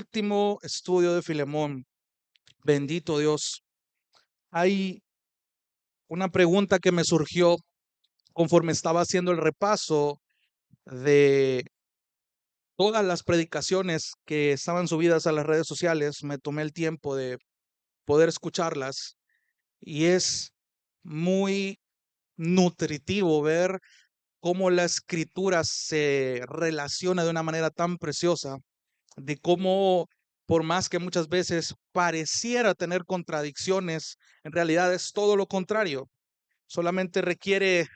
último estudio de Filemón, bendito Dios, hay una pregunta que me surgió conforme estaba haciendo el repaso de todas las predicaciones que estaban subidas a las redes sociales. Me tomé el tiempo de poder escucharlas y es muy nutritivo ver cómo la escritura se relaciona de una manera tan preciosa, de cómo por más que muchas veces pareciera tener contradicciones, en realidad es todo lo contrario. Solamente requiere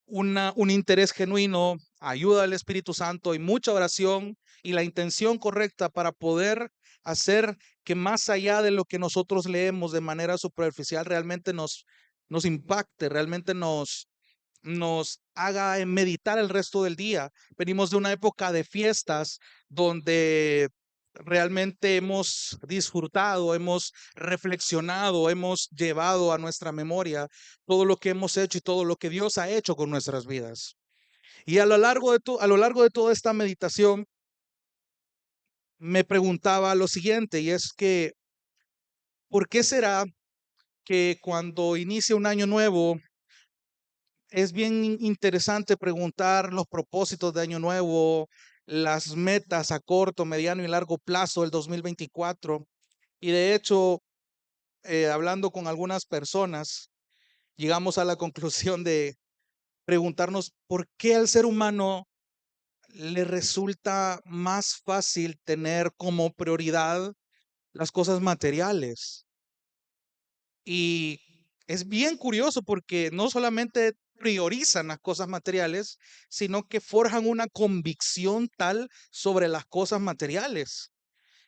un interés genuino, ayuda del Espíritu Santo y mucha oración y la intención correcta para poder hacer que más allá de lo que nosotros leemos de manera superficial realmente nos impacte, realmente nos haga meditar el resto del día. Venimos de una época de fiestas donde realmente hemos disfrutado, hemos reflexionado, hemos llevado a nuestra memoria todo lo que hemos hecho y todo lo que Dios ha hecho con nuestras vidas. Y a lo largo de toda esta meditación me preguntaba lo siguiente, y es que, ¿por qué será que cuando inicia un año nuevo es bien interesante preguntar los propósitos de año nuevo, las metas a corto, mediano y largo plazo del 2024? Y de hecho, hablando con algunas personas, llegamos a la conclusión de preguntarnos por qué al ser humano le resulta más fácil tener como prioridad las cosas materiales. Y es bien curioso porque no solamente priorizan las cosas materiales, sino que forjan una convicción tal sobre las cosas materiales.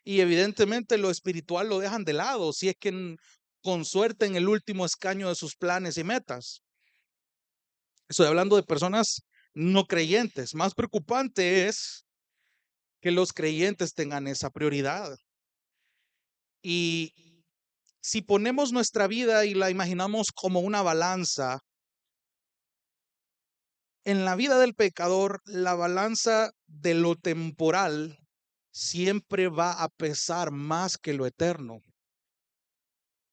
Y evidentemente lo espiritual lo dejan de lado, si es que con suerte en el último escaño de sus planes y metas. Estoy hablando de personas no creyentes. Más preocupante es que los creyentes tengan esa prioridad. Y si ponemos nuestra vida y la imaginamos como una balanza, en la vida del pecador, la balanza de lo temporal siempre va a pesar más que lo eterno.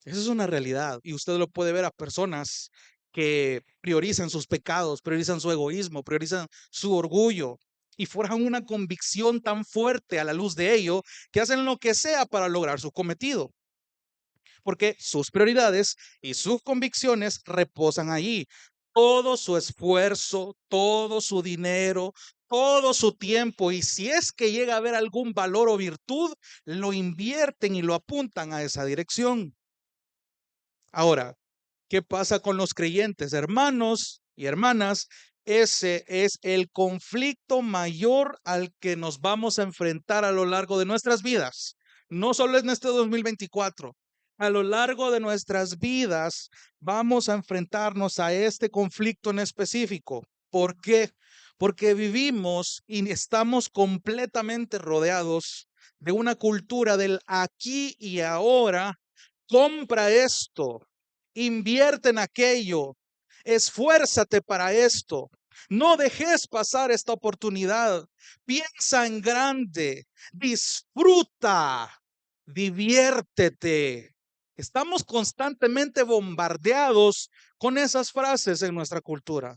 Esa es una realidad y usted lo puede ver a personas que priorizan sus pecados, priorizan su egoísmo, priorizan su orgullo y forjan una convicción tan fuerte a la luz de ello que hacen lo que sea para lograr su cometido, porque sus prioridades y sus convicciones reposan allí. Todo su esfuerzo, todo su dinero, todo su tiempo, y si es que llega a haber algún valor o virtud, lo invierten y lo apuntan a esa dirección. Ahora, ¿qué pasa con los creyentes, hermanos y hermanas? Ese es el conflicto mayor al que nos vamos a enfrentar a lo largo de nuestras vidas. No solo en este 2024, a lo largo de nuestras vidas vamos a enfrentarnos a este conflicto en específico. ¿Por qué? Porque vivimos y estamos completamente rodeados de una cultura del aquí y ahora. Compra esto, invierte en aquello, esfuérzate para esto. No dejes pasar esta oportunidad. Piensa en grande, disfruta, diviértete. Estamos constantemente bombardeados con esas frases en nuestra cultura.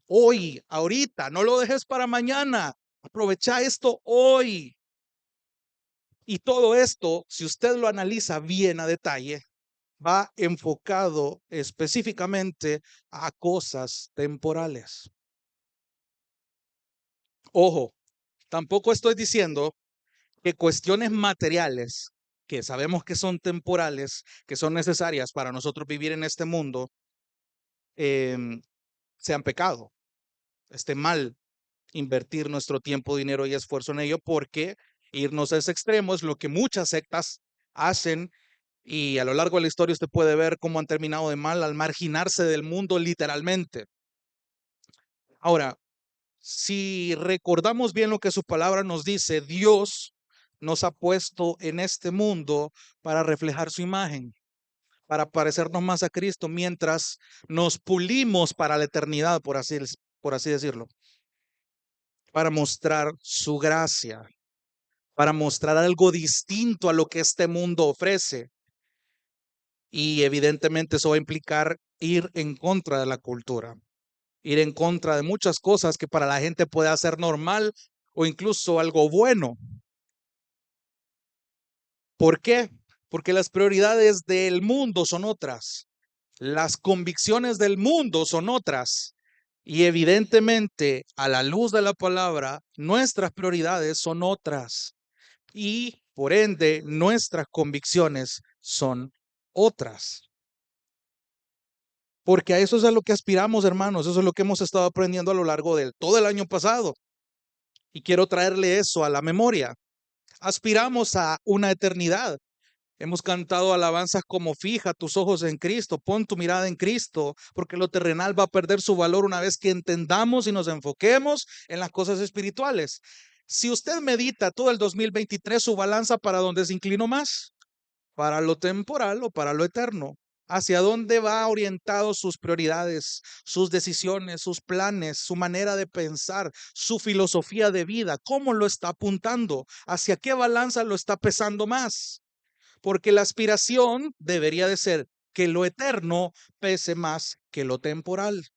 Hoy, ahorita, no lo dejes para mañana. Aprovecha esto hoy. Y todo esto, si usted lo analiza bien a detalle, va enfocado específicamente a cosas temporales. Ojo, tampoco estoy diciendo que cuestiones materiales, que sabemos que son temporales, que son necesarias para nosotros vivir en este mundo, sean pecado. Esté mal invertir nuestro tiempo, dinero y esfuerzo en ello, porque irnos a ese extremo es lo que muchas sectas hacen. Y a lo largo de la historia usted puede ver cómo han terminado de mal al marginarse del mundo literalmente. Ahora, si recordamos bien lo que su palabra nos dice, Dios nos ha puesto en este mundo para reflejar su imagen, para parecernos más a Cristo, mientras nos pulimos para la eternidad, por así decirlo, para mostrar su gracia. para mostrar algo distinto a lo que este mundo ofrece. Y evidentemente eso va a implicar ir en contra de la cultura, ir en contra de muchas cosas que para la gente puede ser normal o incluso algo bueno. ¿Por qué? Porque las prioridades del mundo son otras, las convicciones del mundo son otras. Y evidentemente, a la luz de la palabra, nuestras prioridades son otras. Y por ende, nuestras convicciones son otras. Porque a eso es a lo que aspiramos, hermanos. Eso es lo que hemos estado aprendiendo a lo largo de todo el año pasado. Y quiero traerle eso a la memoria. Aspiramos a una eternidad. Hemos cantado alabanzas como fija tus ojos en Cristo, pon tu mirada en Cristo, porque lo terrenal va a perder su valor una vez que entendamos y nos enfoquemos en las cosas espirituales. Si usted medita todo el 2023, su balanza, ¿para dónde se inclinó más? ¿Para lo temporal o para lo eterno? ¿Hacia dónde va orientado sus prioridades, sus decisiones, sus planes, su manera de pensar, su filosofía de vida? ¿Cómo lo está apuntando? ¿Hacia qué balanza lo está pesando más? Porque la aspiración debería de ser que lo eterno pese más que lo temporal.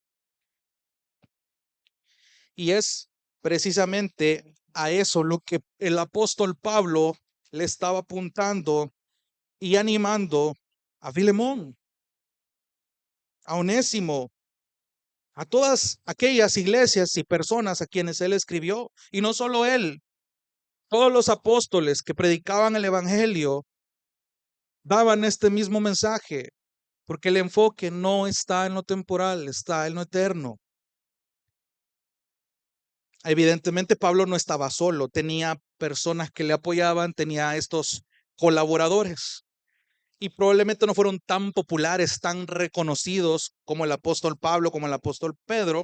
Y es precisamente a eso lo que el apóstol Pablo le estaba apuntando y animando a Filemón, a Onésimo, a todas aquellas iglesias y personas a quienes él escribió. Y no solo él, todos los apóstoles que predicaban el evangelio daban este mismo mensaje, porque el enfoque no está en lo temporal, está en lo eterno. Evidentemente Pablo no estaba solo, tenía personas que le apoyaban, tenía estos colaboradores y probablemente no fueron tan populares, tan reconocidos como el apóstol Pablo, como el apóstol Pedro,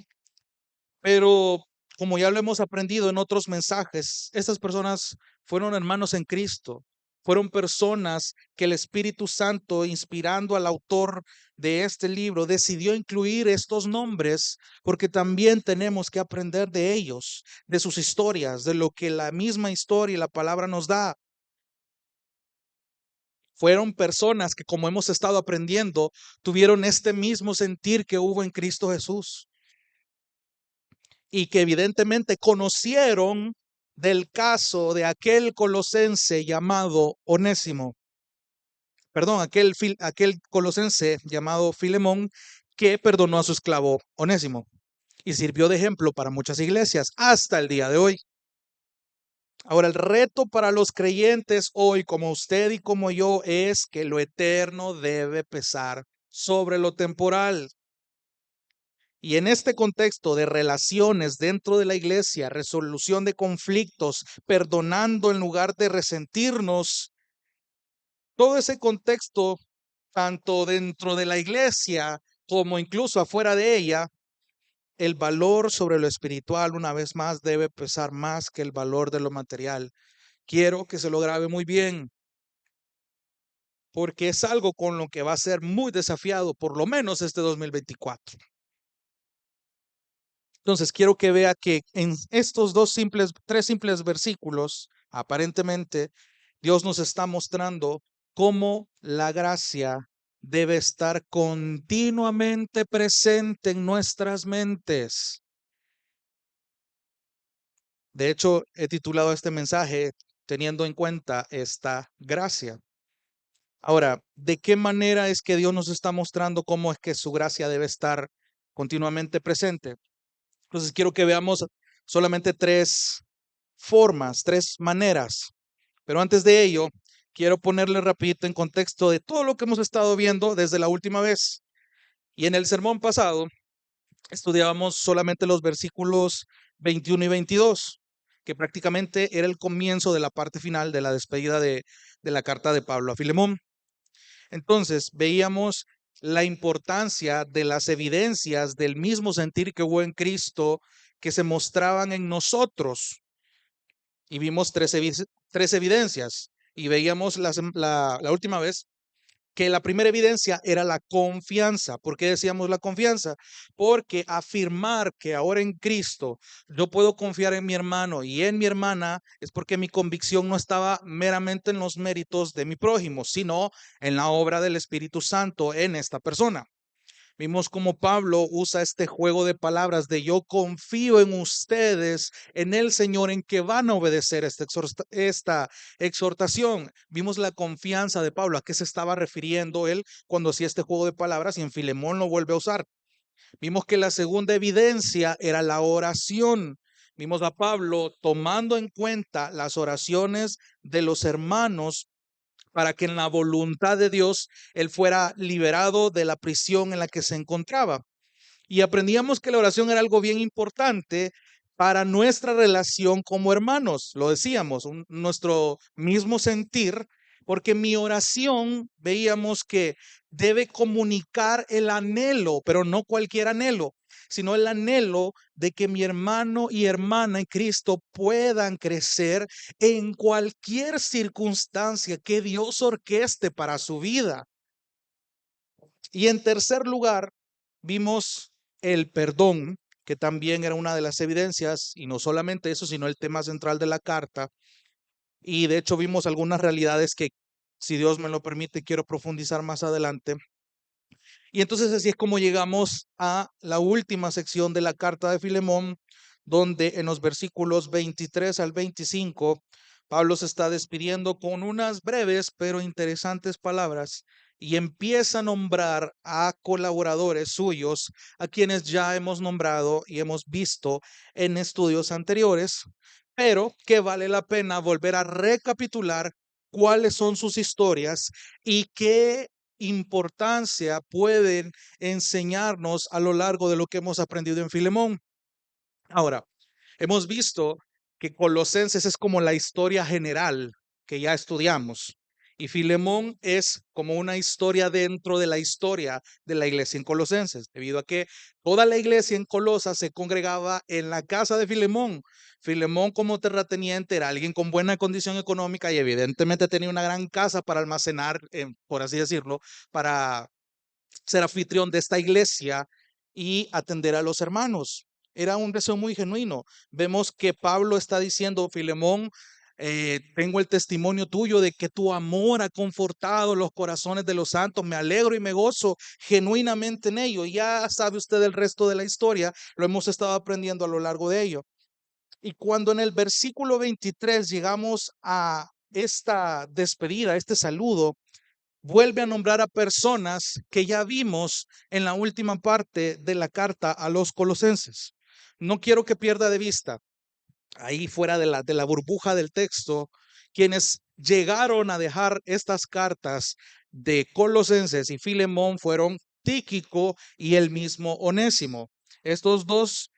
pero como ya lo hemos aprendido en otros mensajes, estas personas fueron hermanos en Cristo, fueron personas que el Espíritu Santo, inspirando al autor de este libro, decidió incluir estos nombres porque también tenemos que aprender de ellos, de sus historias, de lo que la misma historia y la palabra nos da. Fueron personas que, como hemos estado aprendiendo, tuvieron este mismo sentir que hubo en Cristo Jesús y que evidentemente conocieron del caso de aquel colosense llamado Onésimo, perdón, aquel colosense llamado Filemón que perdonó a su esclavo Onésimo y sirvió de ejemplo para muchas iglesias hasta el día de hoy. Ahora, el reto para los creyentes hoy, como usted y como yo, es que lo eterno debe pesar sobre lo temporal. Y en este contexto de relaciones dentro de la iglesia, resolución de conflictos, perdonando en lugar de resentirnos, todo ese contexto, tanto dentro de la iglesia como incluso afuera de ella, el valor sobre lo espiritual una vez más debe pesar más que el valor de lo material. Quiero que se lo grabe muy bien, porque es algo con lo que va a ser muy desafiado, por lo menos este 2024. Entonces, quiero que vea que en estos tres simples versículos, aparentemente, Dios nos está mostrando cómo la gracia debe estar continuamente presente en nuestras mentes. De hecho, he titulado este mensaje teniendo en cuenta esta gracia. Ahora, ¿de qué manera es que Dios nos está mostrando cómo es que su gracia debe estar continuamente presente? Entonces, quiero que veamos solamente tres formas, tres maneras. Pero antes de ello, quiero ponerle rapidito en contexto de todo lo que hemos estado viendo desde la última vez. Y en el sermón pasado estudiábamos solamente los versículos 21 y 22, que prácticamente era el comienzo de la parte final de la despedida de la carta de Pablo a Filemón. Entonces, veíamos la importancia de las evidencias del mismo sentir que hubo en Cristo que se mostraban en nosotros y vimos tres evidencias y veíamos la última vez que la primera evidencia era la confianza. ¿Por qué decíamos la confianza? Porque afirmar que ahora en Cristo yo puedo confiar en mi hermano y en mi hermana es porque mi convicción no estaba meramente en los méritos de mi prójimo, sino en la obra del Espíritu Santo en esta persona. Vimos cómo Pablo usa este juego de palabras de yo confío en ustedes, en el Señor, en que van a obedecer esta exhortación. Vimos la confianza de Pablo, a qué se estaba refiriendo él cuando hacía este juego de palabras y en Filemón lo vuelve a usar. Vimos que la segunda evidencia era la oración. Vimos a Pablo tomando en cuenta las oraciones de los hermanos para que en la voluntad de Dios él fuera liberado de la prisión en la que se encontraba. Y aprendíamos que la oración era algo bien importante para nuestra relación como hermanos, lo decíamos, nuestro mismo sentir, porque mi oración veíamos que debe comunicar el anhelo, pero no cualquier anhelo, sino el anhelo de que mi hermano y hermana en Cristo puedan crecer en cualquier circunstancia que Dios orqueste para su vida. Y en tercer lugar, vimos el perdón, que también era una de las evidencias, y no solamente eso, sino el tema central de la carta. Y de hecho vimos algunas realidades que, si Dios me lo permite, quiero profundizar más adelante. Y entonces así es como llegamos a la última sección de la carta de Filemón, donde en los versículos 23 al 25, Pablo se está despidiendo con unas breves pero interesantes palabras y empieza a nombrar a colaboradores suyos, a quienes ya hemos nombrado y hemos visto en estudios anteriores, pero que vale la pena volver a recapitular cuáles son sus historias y qué importancia pueden enseñarnos a lo largo de lo que hemos aprendido en Filemón. Ahora, hemos visto que Colosenses es como la historia general que ya estudiamos y Filemón es como una historia dentro de la historia de la iglesia en Colosenses, debido a que toda la iglesia en Colosas se congregaba en la casa de Filemón. Filemón como terrateniente era alguien con buena condición económica y evidentemente tenía una gran casa para almacenar, por así decirlo, para ser anfitrión de esta iglesia y atender a los hermanos. Era un deseo muy genuino. Vemos que Pablo está diciendo, Filemón, tengo el testimonio tuyo de que tu amor ha confortado los corazones de los santos. Me alegro y me gozo genuinamente en ello. Ya sabe usted el resto de la historia, lo hemos estado aprendiendo a lo largo de ello. Y cuando en el versículo 23 llegamos a esta despedida, este saludo, vuelve a nombrar a personas que ya vimos en la última parte de la carta a los colosenses. No quiero que pierda de vista, ahí fuera de la burbuja del texto, quienes llegaron a dejar estas cartas de Colosenses y Filemón fueron Tíquico y el mismo Onésimo. Estos dos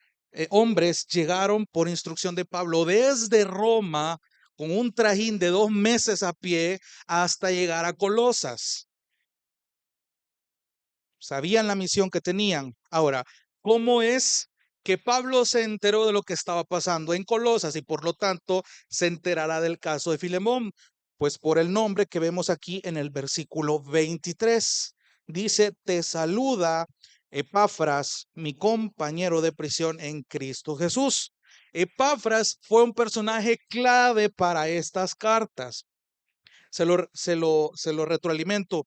hombres llegaron por instrucción de Pablo desde Roma con un trajín de 2 meses a pie hasta llegar a Colosas. Sabían la misión que tenían. Ahora, ¿cómo es que Pablo se enteró de lo que estaba pasando en Colosas y por lo tanto se enterará del caso de Filemón? Pues por el nombre que vemos aquí en el versículo 23. Dice, te saluda Epafras, mi compañero de prisión en Cristo Jesús. Epafras fue un personaje clave para estas cartas. Se lo retroalimento.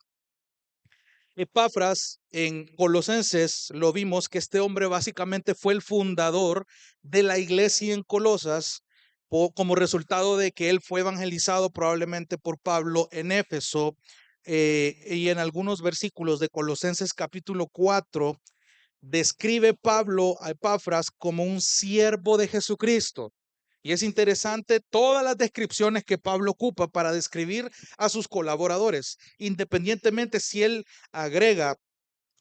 Epafras en Colosenses lo vimos que este hombre básicamente fue el fundador de la iglesia en Colosas como resultado de que él fue evangelizado probablemente por Pablo en Éfeso y en algunos versículos de Colosenses capítulo 4 describe Pablo a Epafras como un siervo de Jesucristo. Y es interesante todas las descripciones que Pablo ocupa para describir a sus colaboradores, independientemente si él agrega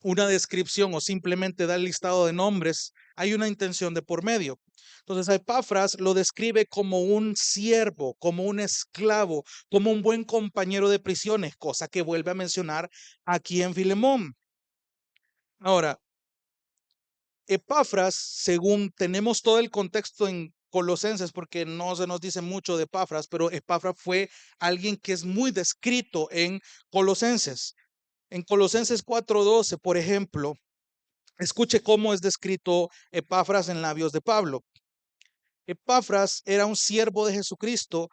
una descripción o simplemente da el listado de nombres, hay una intención de por medio. Entonces, a Epafras lo describe como un siervo, como un esclavo, como un buen compañero de prisiones, cosa que vuelve a mencionar aquí en Filemón. Ahora, Epafras, según tenemos todo el contexto en Colosenses, porque no se nos dice mucho de Epafras, pero Epafras fue alguien que es muy descrito en Colosenses. En Colosenses 4:12, por ejemplo, escuche cómo es descrito Epafras en labios de Pablo. Epafras era un siervo de Jesucristo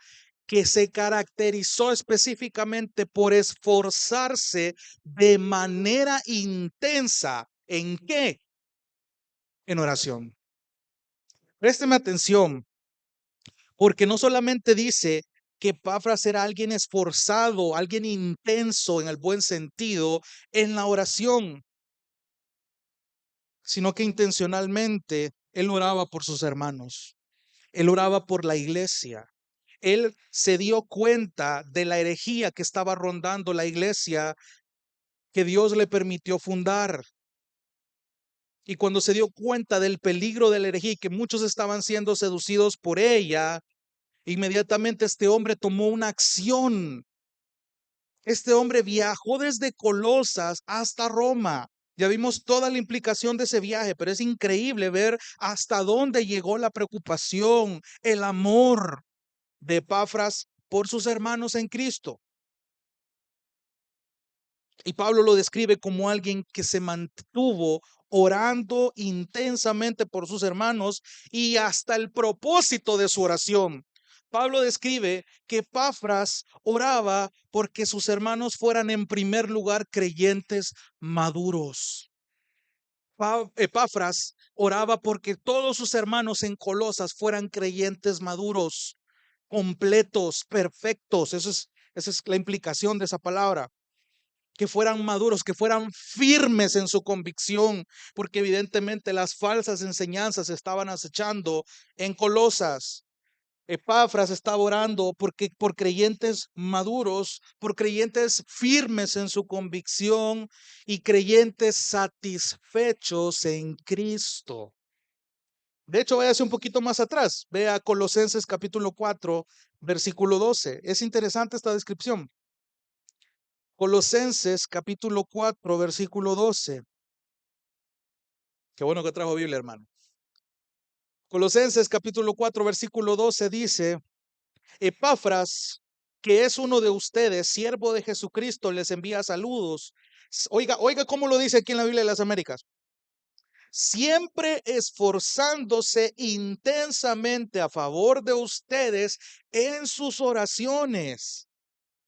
que se caracterizó específicamente por esforzarse de manera intensa. ¿En qué? En oración. Présteme atención, porque no solamente dice que Epafras era alguien esforzado, alguien intenso en el buen sentido en la oración, sino que intencionalmente él oraba por sus hermanos, él oraba por la iglesia. Él se dio cuenta de la herejía que estaba rondando la iglesia que Dios le permitió fundar. Y cuando se dio cuenta del peligro de la herejía y que muchos estaban siendo seducidos por ella, inmediatamente este hombre tomó una acción. Este hombre viajó desde Colosas hasta Roma. Ya vimos toda la implicación de ese viaje, pero es increíble ver hasta dónde llegó la preocupación, el amor de Epafras por sus hermanos en Cristo. Y Pablo lo describe como alguien que se mantuvo orando intensamente por sus hermanos y hasta el propósito de su oración. Pablo describe que Epafras oraba porque sus hermanos fueran en primer lugar creyentes maduros. Epafras oraba porque todos sus hermanos en Colosas fueran creyentes maduros, completos, perfectos. Esa es la implicación de esa palabra, que fueran maduros, que fueran firmes en su convicción, porque evidentemente las falsas enseñanzas estaban acechando en Colosas. Epafras estaba orando porque por creyentes maduros, por creyentes firmes en su convicción y creyentes satisfechos en Cristo. De hecho, váyase un poquito más atrás, vea Colosenses capítulo 4, versículo 12. Es interesante esta descripción. Colosenses capítulo 4, versículo 12. Qué bueno que trajo Biblia, hermano. Colosenses capítulo 4, versículo 12 dice: Epafras, que es uno de ustedes, siervo de Jesucristo, les envía saludos. Oiga, oiga cómo lo dice aquí en la Biblia de las Américas. Siempre esforzándose intensamente a favor de ustedes en sus oraciones.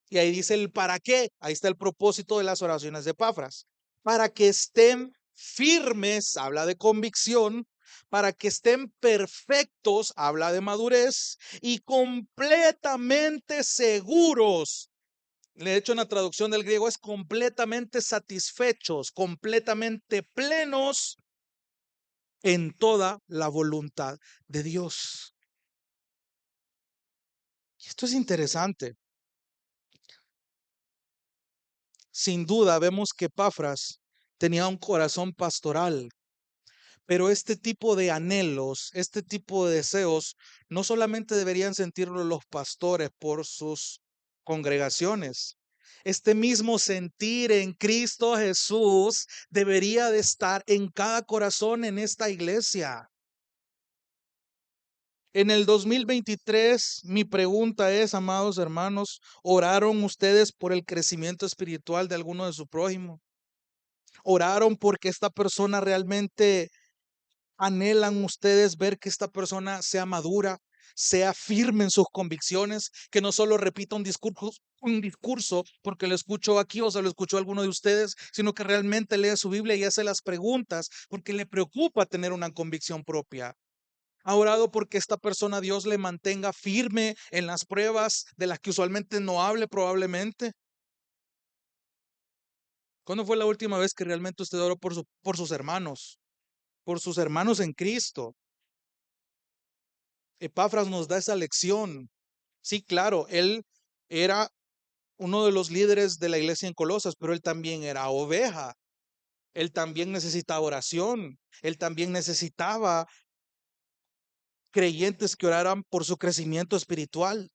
Y ahí dice el para qué. Ahí está el propósito de las oraciones de Epafras. Para que estén firmes, habla de convicción, para que estén perfectos, habla de madurez, y completamente seguros. De hecho, en la traducción del griego es completamente satisfechos, completamente plenos en toda la voluntad de Dios. Y esto es interesante. Sin duda, vemos que Epafras tenía un corazón pastoral. Pero este tipo de anhelos, este tipo de deseos, no solamente deberían sentirlo los pastores por sus congregaciones. Este mismo sentir en Cristo Jesús debería de estar en cada corazón en esta iglesia. En el 2023, mi pregunta es, amados hermanos, ¿oraron ustedes por el crecimiento espiritual de alguno de su prójimo? ¿Oraron porque esta persona realmente anhelan ustedes ver que esta persona sea madura, sea firme en sus convicciones, que no solo repita un discurso porque lo escuchó aquí o se lo escuchó a alguno de ustedes, sino que realmente lee su Biblia y hace las preguntas porque le preocupa tener una convicción propia? ¿Ha orado porque esta persona Dios le mantenga firme en las pruebas de las que usualmente no hable probablemente? ¿Cuándo fue la última vez que realmente usted oró por sus hermanos en Cristo? Epafras nos da esa lección. Sí, claro, él era uno de los líderes de la iglesia en Colosas, pero él también era oveja. Él también necesitaba oración. Él también necesitaba creyentes que oraran por su crecimiento espiritual.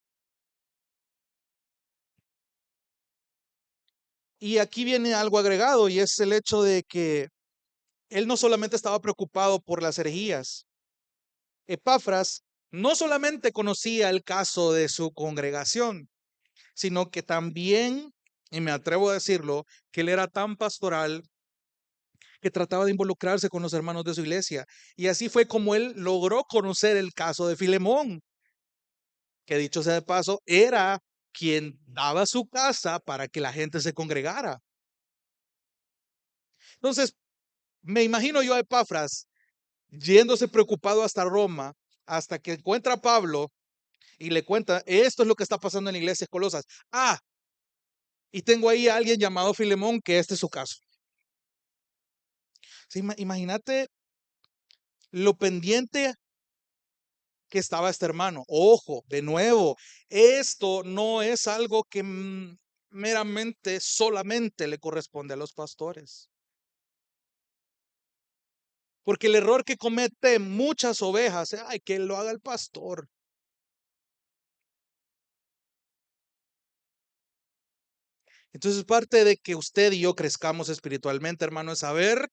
Y aquí viene algo agregado y es el hecho de que él no solamente estaba preocupado por las herejías. Epafras no solamente conocía el caso de su congregación, sino que también y me atrevo a decirlo, que él era tan pastoral que trataba de involucrarse con los hermanos de su iglesia. Y así fue como él logró conocer el caso de Filemón, que dicho sea de paso, era quien daba su casa para que la gente se congregara. Entonces, me imagino yo a Epafras yéndose preocupado hasta Roma, hasta que encuentra a Pablo y le cuenta, esto es lo que está pasando en la iglesia de Colosas. Ah, y tengo ahí a alguien llamado Filemón, que este es su caso. Sí, imagínate lo pendiente que estaba este hermano. Ojo, de nuevo, esto no es algo que meramente, solamente le corresponde a los pastores. Porque el error que comete muchas ovejas, ay, que lo haga el pastor. Entonces, parte de que usted y yo crezcamos espiritualmente, hermano, es saber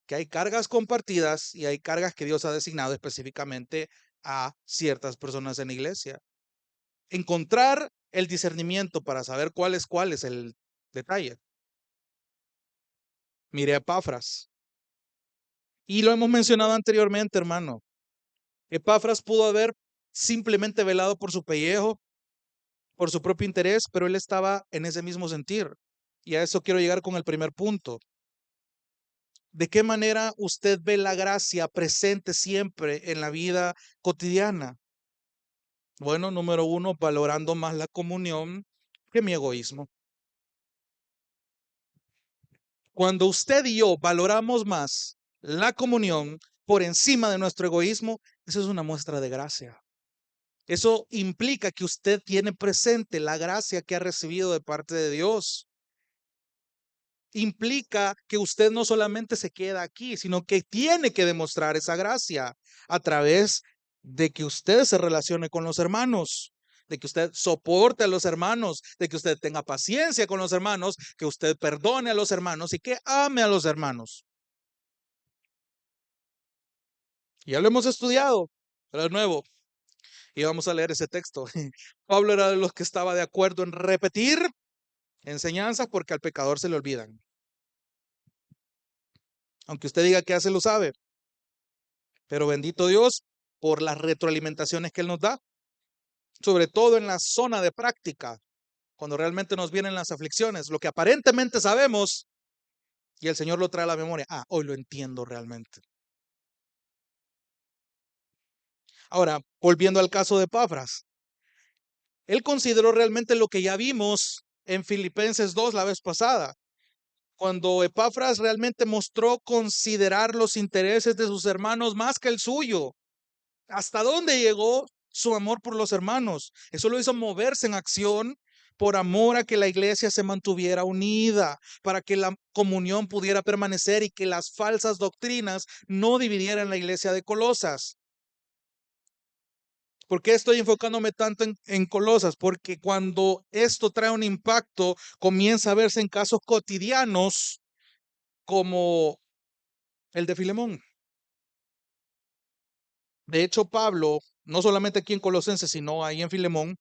que hay cargas compartidas y hay cargas que Dios ha designado específicamente a ciertas personas en la iglesia. Encontrar el discernimiento para saber cuál es el detalle. Mire a Epafras. Y lo hemos mencionado anteriormente, hermano. Epafras pudo haber simplemente velado por su pellejo, por su propio interés, pero él estaba en ese mismo sentir. Y a eso quiero llegar con el primer punto. ¿De qué manera usted ve la gracia presente siempre en la vida cotidiana? Bueno, número uno, valorando más la comunión que mi egoísmo. Cuando usted y yo valoramos más la comunión por encima de nuestro egoísmo, eso es una muestra de gracia. Eso implica que usted tiene presente la gracia que ha recibido de parte de Dios. Implica que usted no solamente se queda aquí, sino que tiene que demostrar esa gracia a través de que usted se relacione con los hermanos, de que usted soporte a los hermanos, de que usted tenga paciencia con los hermanos, que usted perdone a los hermanos y que ame a los hermanos. Ya lo hemos estudiado, pero de nuevo, y vamos a leer ese texto. Pablo era de los que estaba de acuerdo en repetir enseñanzas porque al pecador se le olvidan. Aunque usted diga que hace, lo sabe. Pero bendito Dios por las retroalimentaciones que Él nos da, sobre todo en la zona de práctica, cuando realmente nos vienen las aflicciones, lo que aparentemente sabemos y el Señor lo trae a la memoria. Ah, hoy lo entiendo realmente. Ahora, volviendo al caso de Epafras, él consideró realmente lo que ya vimos en Filipenses 2 la vez pasada, cuando Epafras realmente mostró considerar los intereses de sus hermanos más que el suyo. ¿Hasta dónde llegó su amor por los hermanos? Eso lo hizo moverse en acción por amor a que la iglesia se mantuviera unida, para que la comunión pudiera permanecer y que las falsas doctrinas no dividieran la iglesia de Colosas. ¿Por qué estoy enfocándome tanto en Colosas? Porque cuando esto trae un impacto, comienza a verse en casos cotidianos como el de Filemón. De hecho, Pablo, no solamente aquí en Colosenses, sino ahí en Filemón,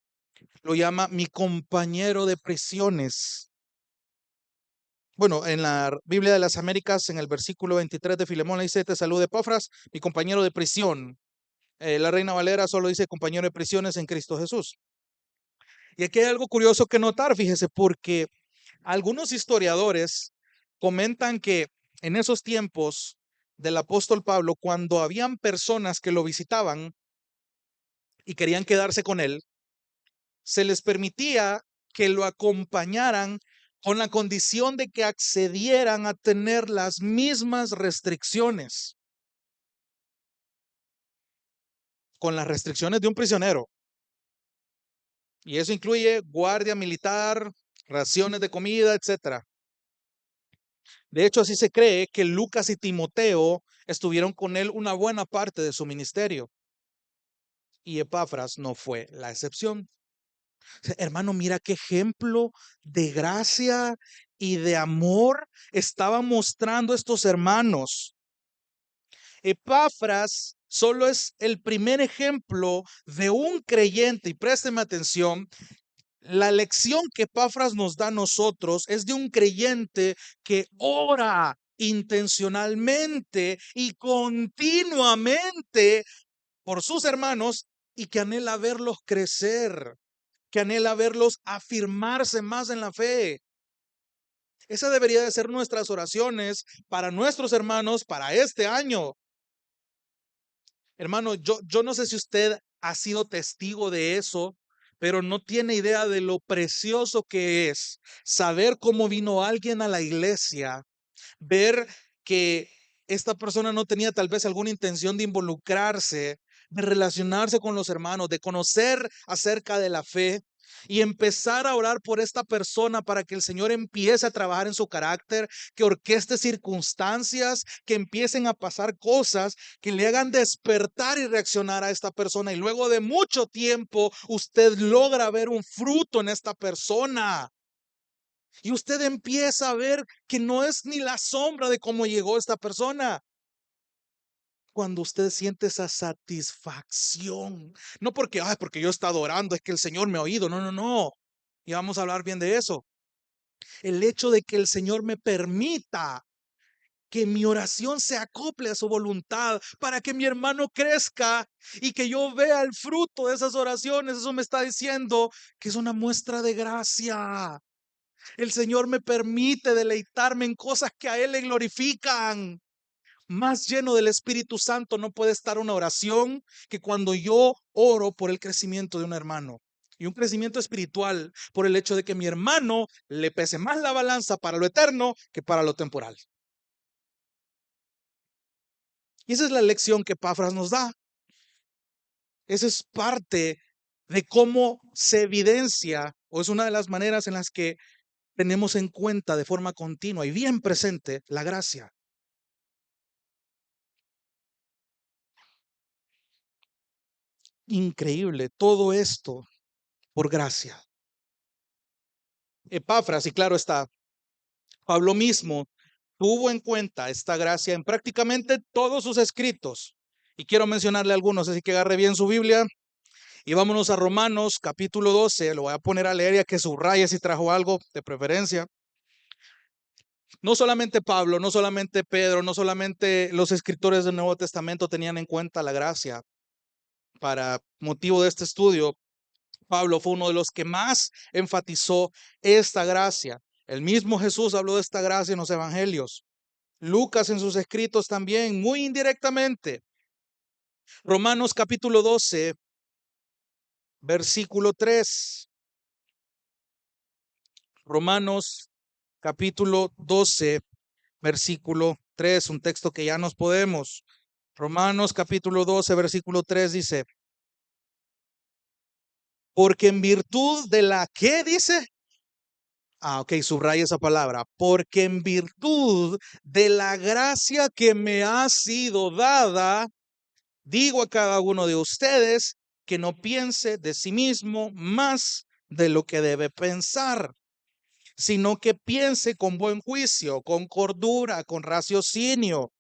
lo llama mi compañero de prisiones. Bueno, en la Biblia de las Américas, en el versículo 23 de Filemón, le dice, te saluda Epafras, mi compañero de prisión. La Reina Valera solo dice compañero de prisiones en Cristo Jesús. Y aquí hay algo curioso que notar, fíjese, porque algunos historiadores comentan que en esos tiempos del apóstol Pablo, cuando habían personas que lo visitaban y querían quedarse con él, se les permitía que lo acompañaran con la condición de que accedieran a tener las mismas restricciones, con las restricciones de un prisionero. Y eso incluye guardia militar, raciones de comida, etcétera. De hecho, así se cree que Lucas y Timoteo estuvieron con él una buena parte de su ministerio. Y Epafras no fue la excepción. Hermano, mira qué ejemplo de gracia y de amor estaban mostrando estos hermanos. Epafras solo es el primer ejemplo de un creyente, y présteme atención, La lección que Epafras nos da a nosotros es de un creyente que ora intencionalmente y continuamente por sus hermanos y que anhela verlos crecer, que anhela verlos afirmarse más en la fe. Esa debería de ser nuestras oraciones para nuestros hermanos para este año. Hermano, yo no sé si usted ha sido testigo de eso, pero no tiene idea de lo precioso que es saber cómo vino alguien a la iglesia, ver que esta persona no tenía tal vez alguna intención de involucrarse, de relacionarse con los hermanos, de conocer acerca de la fe y empezar a orar por esta persona para que el Señor empiece a trabajar en su carácter, que orqueste circunstancias, que empiecen a pasar cosas que le hagan despertar y reaccionar a esta persona. Y luego de mucho tiempo, usted logra ver un fruto en esta persona. Y usted empieza a ver que no es ni la sombra de cómo llegó esta persona. Cuando usted siente esa satisfacción, no porque, porque yo he estado orando, es que el Señor me ha oído, no, no, no. Y vamos a hablar bien de eso. El hecho de que el Señor me permita que mi oración se acople a su voluntad para que mi hermano crezca y que yo vea el fruto de esas oraciones, eso me está diciendo que es una muestra de gracia. El Señor me permite deleitarme en cosas que a Él le glorifican. Más lleno del Espíritu Santo no puede estar una oración que cuando yo oro por el crecimiento de un hermano. Y un crecimiento espiritual por el hecho de que mi hermano le pese más la balanza para lo eterno que para lo temporal. Y esa es la lección que Epafras nos da. Esa es parte de cómo se evidencia, o es una de las maneras en las que tenemos en cuenta de forma continua y bien presente la gracia. Increíble, todo esto por gracia. Epafras, y claro está, Pablo mismo tuvo en cuenta esta gracia en prácticamente todos sus escritos. Y quiero mencionarle algunos, así que agarre bien su Biblia y vámonos a Romanos capítulo 12. Lo voy a poner a leer ya que subraye si trajo algo de preferencia. No solamente Pablo, no solamente Pedro, no solamente los escritores del Nuevo Testamento tenían en cuenta la gracia. Para motivo de este estudio, Pablo fue uno de los que más enfatizó esta gracia. El mismo Jesús habló de esta gracia en los evangelios. Lucas en sus escritos también, muy indirectamente. Romanos capítulo 12, versículo 3. Romanos capítulo 12, versículo 3, un texto que ya nos podemos. Romanos capítulo 12, versículo 3 dice, porque en virtud de la que dice, ok, subraya esa palabra, porque en virtud de la gracia que me ha sido dada, digo a cada uno de ustedes que no piense de sí mismo más de lo que debe pensar, sino que piense con buen juicio, con cordura, con raciocinio,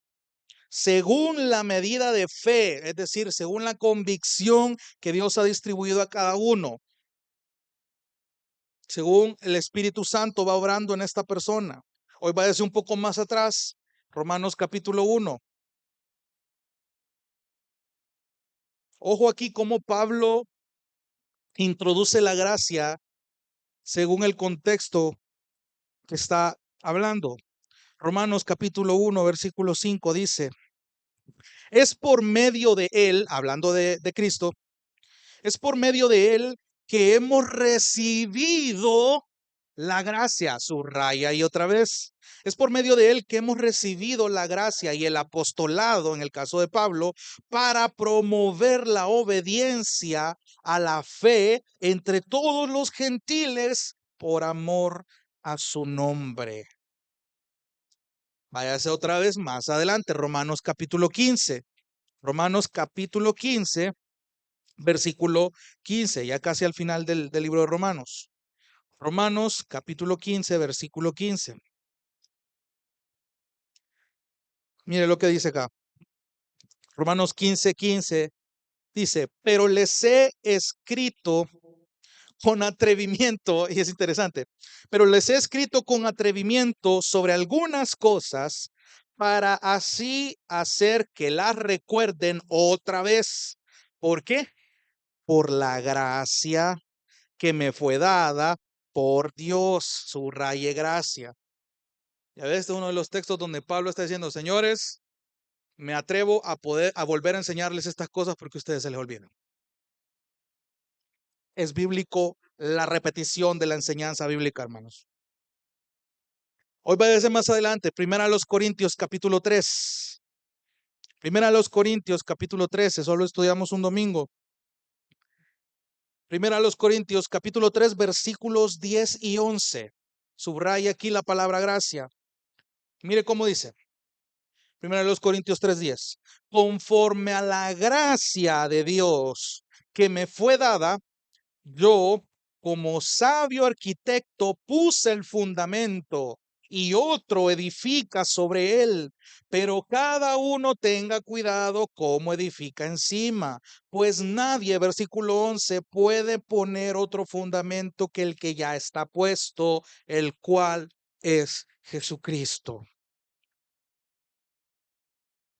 según la medida de fe, es decir, según la convicción que Dios ha distribuido a cada uno, según el Espíritu Santo va obrando en esta persona. Hoy va a decir un poco más atrás, Romanos capítulo 1. Ojo aquí cómo Pablo introduce la gracia según el contexto que está hablando. Romanos capítulo 1, versículo 5 dice, es por medio de él, hablando de Cristo, es por medio de él que hemos recibido la gracia, subraya y otra vez. Es por medio de él que hemos recibido la gracia y el apostolado, en el caso de Pablo, para promover la obediencia a la fe entre todos los gentiles por amor a su nombre. Váyase otra vez más adelante, Romanos capítulo 15. Romanos capítulo 15, versículo 15, ya casi al final del libro de Romanos. Romanos capítulo 15, versículo 15. Mire lo que dice acá. Romanos 15, 15 dice, pero les he escrito con atrevimiento, y es interesante, pero les he escrito con atrevimiento sobre algunas cosas para así hacer que las recuerden otra vez. ¿Por qué? Por la gracia que me fue dada por Dios. Subraye gracia. Ya ves, este es uno de los textos donde Pablo está diciendo, señores, me atrevo a volver a enseñarles estas cosas porque a ustedes se les olvidan. Es bíblico la repetición de la enseñanza bíblica, hermanos. Hoy va a decir más adelante, Primera a los Corintios capítulo 3. Primera a los Corintios capítulo 13, solo estudiamos un domingo. Primera a los Corintios capítulo 3, versículos 10 y 11. Subraya aquí la palabra gracia. Mire cómo dice. Primera de los Corintios 3:10. Conforme a la gracia de Dios que me fue dada, yo, como sabio arquitecto, puse el fundamento y otro edifica sobre él, pero cada uno tenga cuidado cómo edifica encima, pues nadie, versículo 11, puede poner otro fundamento que el que ya está puesto, el cual es Jesucristo.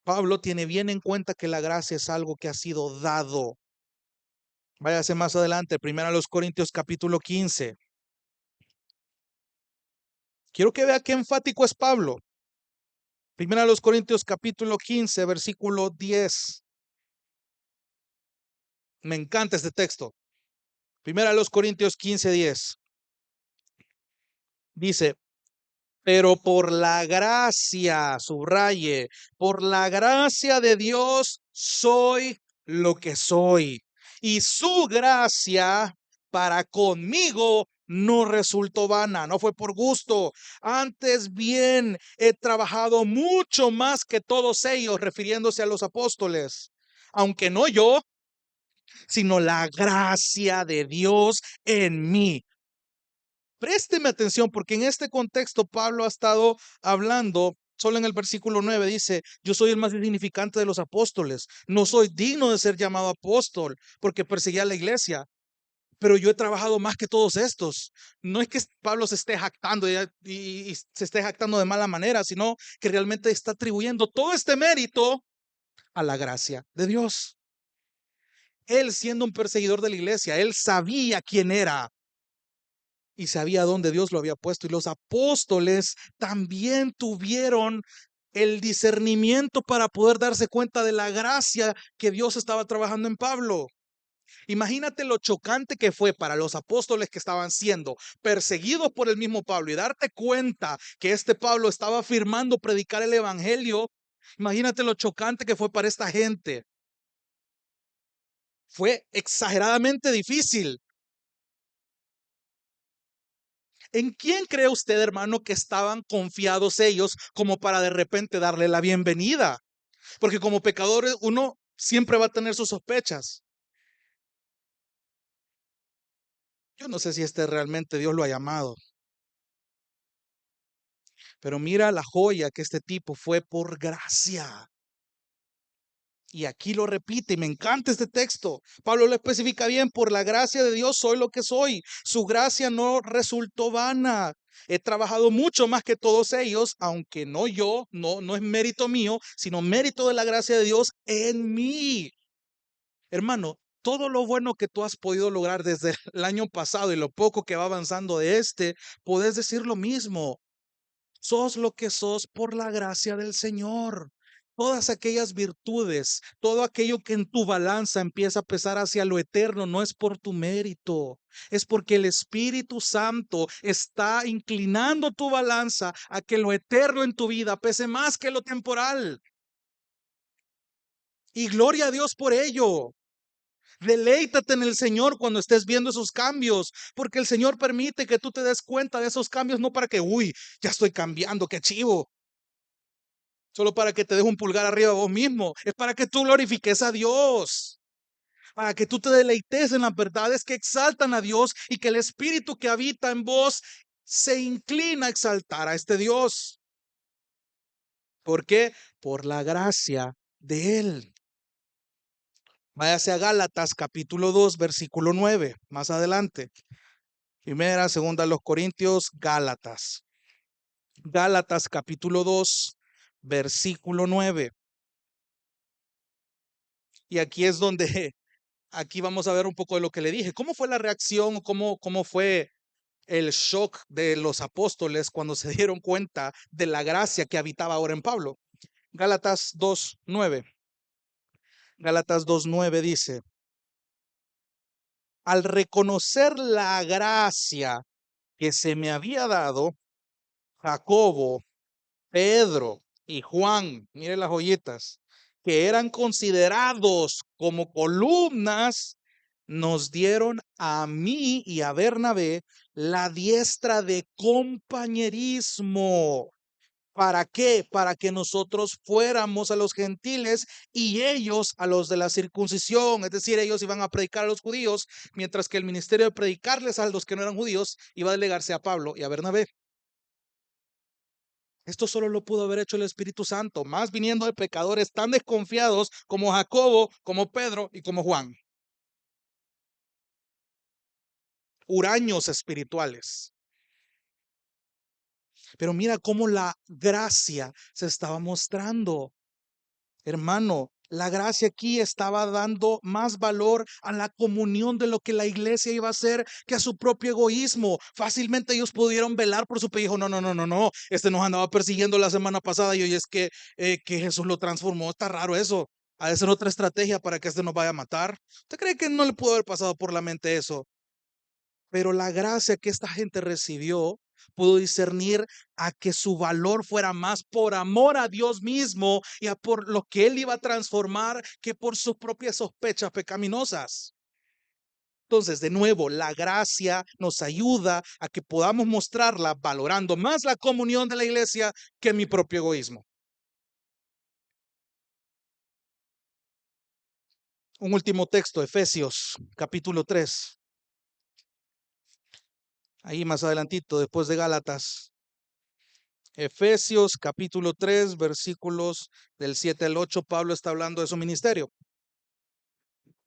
Pablo tiene bien en cuenta que la gracia es algo que ha sido dado. Váyase más adelante, primero a los Corintios capítulo 15. Quiero que vea qué enfático es Pablo. Primero a los Corintios capítulo 15, versículo 10. Me encanta este texto. Primero a los Corintios 15:10. Dice, pero por la gracia, subraye, por la gracia de Dios soy lo que soy. Y su gracia para conmigo no resultó vana, no fue por gusto. Antes bien, he trabajado mucho más que todos ellos, refiriéndose a los apóstoles. Aunque no yo, sino la gracia de Dios en mí. Présteme atención porque en este contexto Pablo ha estado hablando, solo en el versículo 9 dice, yo soy el más insignificante de los apóstoles, no soy digno de ser llamado apóstol porque perseguía a la iglesia, pero yo he trabajado más que todos estos. No es que Pablo se esté jactando y se esté jactando de mala manera, sino que realmente está atribuyendo todo este mérito a la gracia de Dios. Él siendo un perseguidor de la iglesia, él sabía quién era y sabía dónde Dios lo había puesto. Y los apóstoles también tuvieron el discernimiento para poder darse cuenta de la gracia que Dios estaba trabajando en Pablo. Imagínate lo chocante que fue para los apóstoles que estaban siendo perseguidos por el mismo Pablo y darte cuenta que este Pablo estaba afirmando predicar el evangelio. Imagínate lo chocante que fue para esta gente. Fue exageradamente difícil. ¿En quién cree usted, hermano, que estaban confiados ellos como para de repente darle la bienvenida? Porque como pecadores uno siempre va a tener sus sospechas. Yo no sé si realmente Dios lo ha llamado, pero mira la joya que este tipo fue por gracia. Y aquí lo repite, y me encanta este texto. Pablo lo especifica bien, por la gracia de Dios soy lo que soy. Su gracia no resultó vana. He trabajado mucho más que todos ellos, aunque no yo, no es mérito mío, sino mérito de la gracia de Dios en mí. Hermano, todo lo bueno que tú has podido lograr desde el año pasado y lo poco que va avanzando de puedes decir lo mismo. Sos lo que sos por la gracia del Señor. Todas aquellas virtudes, todo aquello que en tu balanza empieza a pesar hacia lo eterno, no es por tu mérito, es porque el Espíritu Santo está inclinando tu balanza a que lo eterno en tu vida pese más que lo temporal. Y gloria a Dios por ello. Deleítate en el Señor cuando estés viendo esos cambios, porque el Señor permite que tú te des cuenta de esos cambios, no para que, uy, ya estoy cambiando, qué chivo. Solo para que te deje un pulgar arriba vos mismo. Es para que tú glorifiques a Dios. Para que tú te deleites en las verdades que exaltan a Dios y que el Espíritu que habita en vos se inclina a exaltar a este Dios. ¿Por qué? Por la gracia de Él. Váyase a Gálatas capítulo 2, versículo 9, más adelante. Primera, segunda los Corintios, Gálatas. Gálatas capítulo 2, versículo 9. Y aquí es donde, aquí vamos a ver un poco de lo que le dije. ¿Cómo fue la reacción? ¿Cómo fue el shock de los apóstoles cuando se dieron cuenta de la gracia que habitaba ahora en Pablo? Gálatas 2:9. Gálatas 2:9 dice: al reconocer la gracia que se me había dado, Jacobo, Pedro y Juan, mire las joyitas, que eran considerados como columnas, nos dieron a mí y a Bernabé la diestra de compañerismo. ¿Para qué? Para que nosotros fuéramos a los gentiles y ellos a los de la circuncisión. Es decir, ellos iban a predicar a los judíos, mientras que el ministerio de predicarles a los que no eran judíos iba a delegarse a Pablo y a Bernabé. Esto solo lo pudo haber hecho el Espíritu Santo, más viniendo de pecadores tan desconfiados como Jacobo, como Pedro y como Juan. Huraños espirituales. Pero mira cómo la gracia se estaba mostrando. Hermano, la gracia aquí estaba dando más valor a la comunión de lo que la iglesia iba a hacer que a su propio egoísmo. Fácilmente ellos pudieron velar por su pellejo. No, no, no, no, no. Este nos andaba persiguiendo la semana pasada y hoy es que Jesús lo transformó. Está raro eso. Ha de ser otra estrategia para que este nos vaya a matar. ¿Usted cree que no le pudo haber pasado por la mente eso? Pero la gracia que esta gente recibió pudo discernir a que su valor fuera más por amor a Dios mismo y a por lo que Él iba a transformar que por sus propias sospechas pecaminosas. Entonces, de nuevo, la gracia nos ayuda a que podamos mostrarla valorando más la comunión de la iglesia que mi propio egoísmo. Un último texto, Efesios capítulo 3. Ahí más adelantito, después de Gálatas. Efesios capítulo 3, versículos del 7 al 8, Pablo está hablando de su ministerio.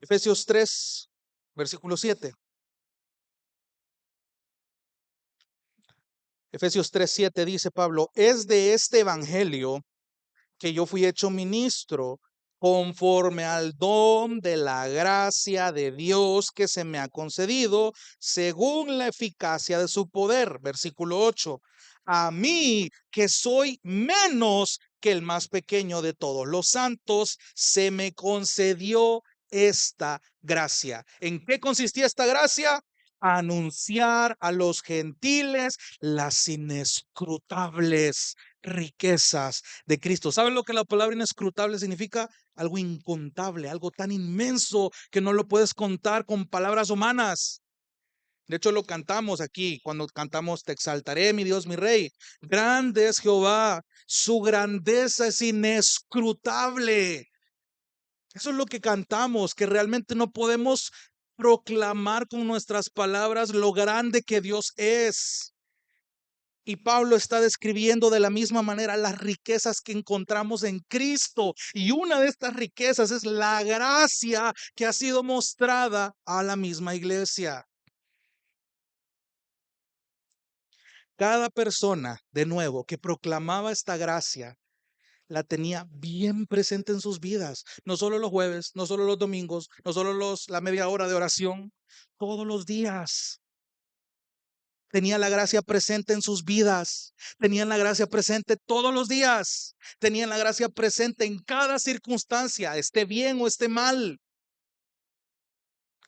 Efesios 3, versículo 7. Efesios 3, 7 dice Pablo: es de este evangelio que yo fui hecho ministro conforme al don de la gracia de Dios que se me ha concedido según la eficacia de su poder. Versículo 8. A mí, que soy menos que el más pequeño de todos los santos, se me concedió esta gracia. ¿En qué consistía esta gracia? Anunciar a los gentiles las inescrutables riquezas de Cristo. ¿Saben lo que la palabra inescrutable significa? Algo incontable, algo tan inmenso que no lo puedes contar con palabras humanas. De hecho, lo cantamos aquí cuando cantamos Te exaltaré, mi Dios, mi Rey. Grande es Jehová, su grandeza es inescrutable. Eso es lo que cantamos, que realmente no podemos proclamar con nuestras palabras lo grande que Dios es. Y Pablo está describiendo de la misma manera las riquezas que encontramos en Cristo. Y una de estas riquezas es la gracia que ha sido mostrada a la misma iglesia. Cada persona, de nuevo, que proclamaba esta gracia, la tenía bien presente en sus vidas. No solo los jueves, no solo los domingos, no solo la media hora de oración, todos los días. Tenía la gracia presente en sus vidas. Tenían la gracia presente todos los días. Tenían la gracia presente en cada circunstancia, esté bien o esté mal.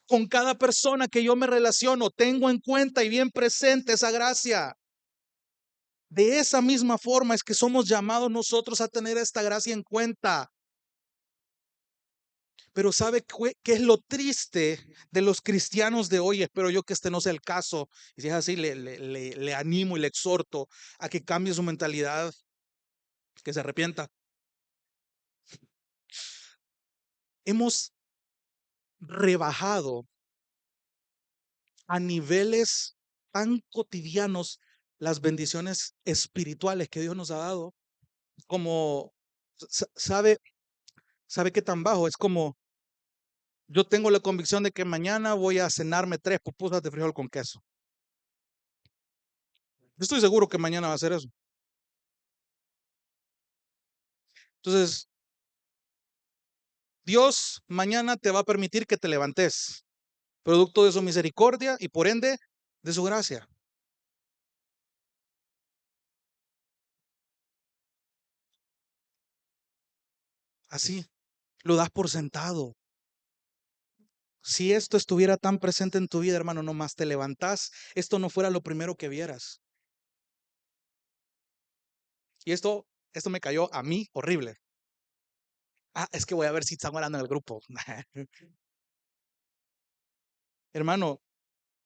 Con cada persona que yo me relaciono, tengo en cuenta y bien presente esa gracia. De esa misma forma es que somos llamados nosotros a tener esta gracia en cuenta. Pero ¿sabe qué es lo triste de los cristianos de hoy? Espero yo que este no sea el caso. Y si es así, le animo y le exhorto a que cambie su mentalidad, que se arrepienta. Hemos rebajado a niveles tan cotidianos las bendiciones espirituales que Dios nos ha dado, como, sabe qué tan bajo? Es como Yo tengo la convicción de que mañana voy a cenarme 3 pupusas de frijol con queso. Yo estoy seguro que mañana va a ser eso. Entonces, Dios mañana te va a permitir que te levantes, producto de su misericordia y por ende de su gracia. Así, lo das por sentado. Si esto estuviera tan presente en tu vida, hermano, nomás te levantás, esto no fuera lo primero que vieras. Y esto me cayó a mí horrible. Es que voy a ver si están orando en el grupo. Hermano,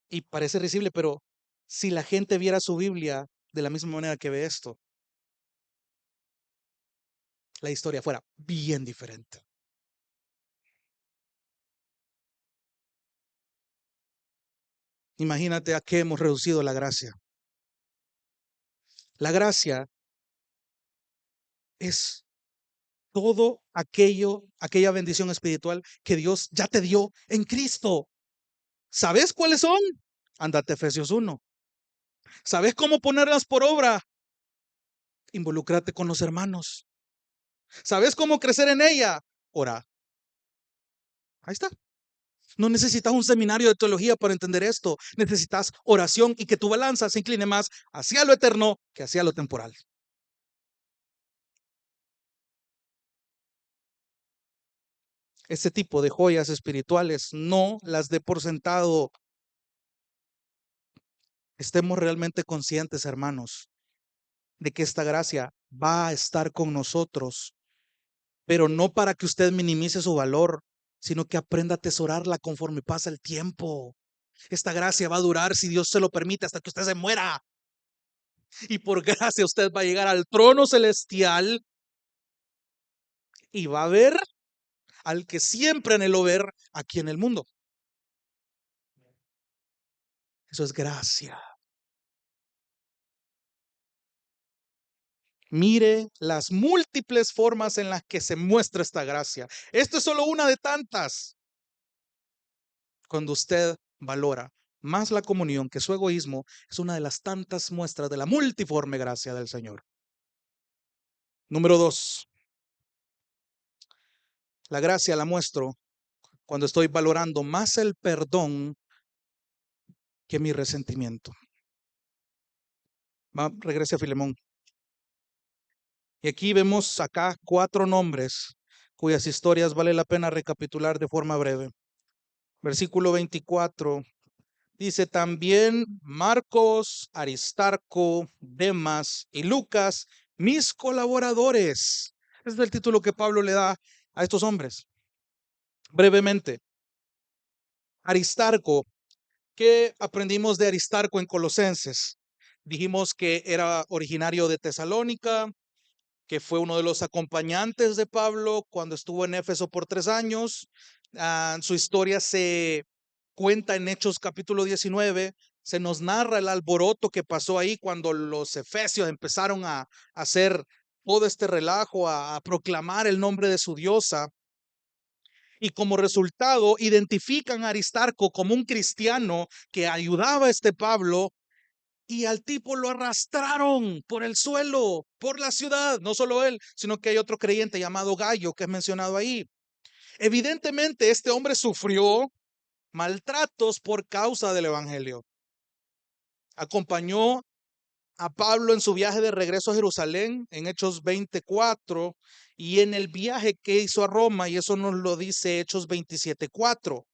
y parece risible, pero si la gente viera su Biblia de la misma manera que ve esto, la historia fuera bien diferente. Imagínate a qué hemos reducido la gracia. La gracia es todo aquello, aquella bendición espiritual que Dios ya te dio en Cristo. ¿Sabes cuáles son? Andate a Efesios 1. ¿Sabes cómo ponerlas por obra? Involúcrate con los hermanos. ¿Sabes cómo crecer en ella? Ora. Ahí está. No necesitas un seminario de teología para entender esto. Necesitas oración y que tu balanza se incline más hacia lo eterno que hacia lo temporal. Este tipo de joyas espirituales no las dé por sentado. Estemos realmente conscientes, hermanos, de que esta gracia va a estar con nosotros, pero no para que usted minimice su valor, sino que aprenda a atesorarla conforme pasa el tiempo. Esta gracia va a durar, si Dios se lo permite, hasta que usted se muera. Y por gracia usted va a llegar al trono celestial y va a ver al que siempre anheló ver aquí en el mundo. Eso es gracia. Mire las múltiples formas en las que se muestra esta gracia. Esto es solo una de tantas. Cuando usted valora más la comunión que su egoísmo, es una de las tantas muestras de la multiforme gracia del Señor. Número 2, la gracia la muestro cuando estoy valorando más el perdón que mi resentimiento. Regrese a Filemón. Y aquí vemos acá 4 nombres cuyas historias vale la pena recapitular de forma breve. Versículo 24 dice: también Marcos, Aristarco, Demas y Lucas, mis colaboradores. Este es el título que Pablo le da a estos hombres. Brevemente, Aristarco, ¿qué aprendimos de Aristarco en Colosenses? Dijimos que era originario de Tesalónica, que fue uno de los acompañantes de Pablo cuando estuvo en Éfeso por 3 años. Su historia se cuenta en Hechos capítulo 19. Se nos narra el alboroto que pasó ahí cuando los efesios empezaron a hacer todo este relajo, a proclamar el nombre de su diosa. Y como resultado, identifican a Aristarco como un cristiano que ayudaba a este Pablo, y al tipo lo arrastraron por el suelo, por la ciudad. No solo él, sino que hay otro creyente llamado Gallo que es mencionado ahí. Evidentemente, este hombre sufrió maltratos por causa del evangelio. Acompañó a Pablo en su viaje de regreso a Jerusalén en Hechos 24 y en el viaje que hizo a Roma, y eso nos lo dice Hechos 27:4.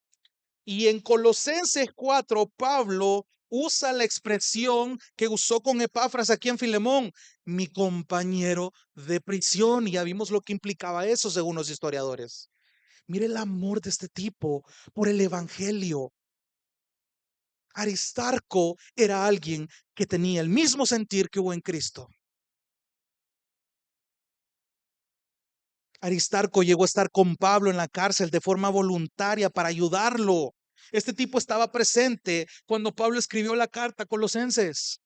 Y en Colosenses 4, Pablo usa la expresión que usó con Epafras aquí en Filemón, mi compañero de prisión. Y ya vimos lo que implicaba eso según los historiadores. Mire el amor de este tipo por el evangelio. Aristarco era alguien que tenía el mismo sentir que hubo en Cristo. Aristarco llegó a estar con Pablo en la cárcel de forma voluntaria para ayudarlo. Este tipo estaba presente cuando Pablo escribió la carta a Colosenses.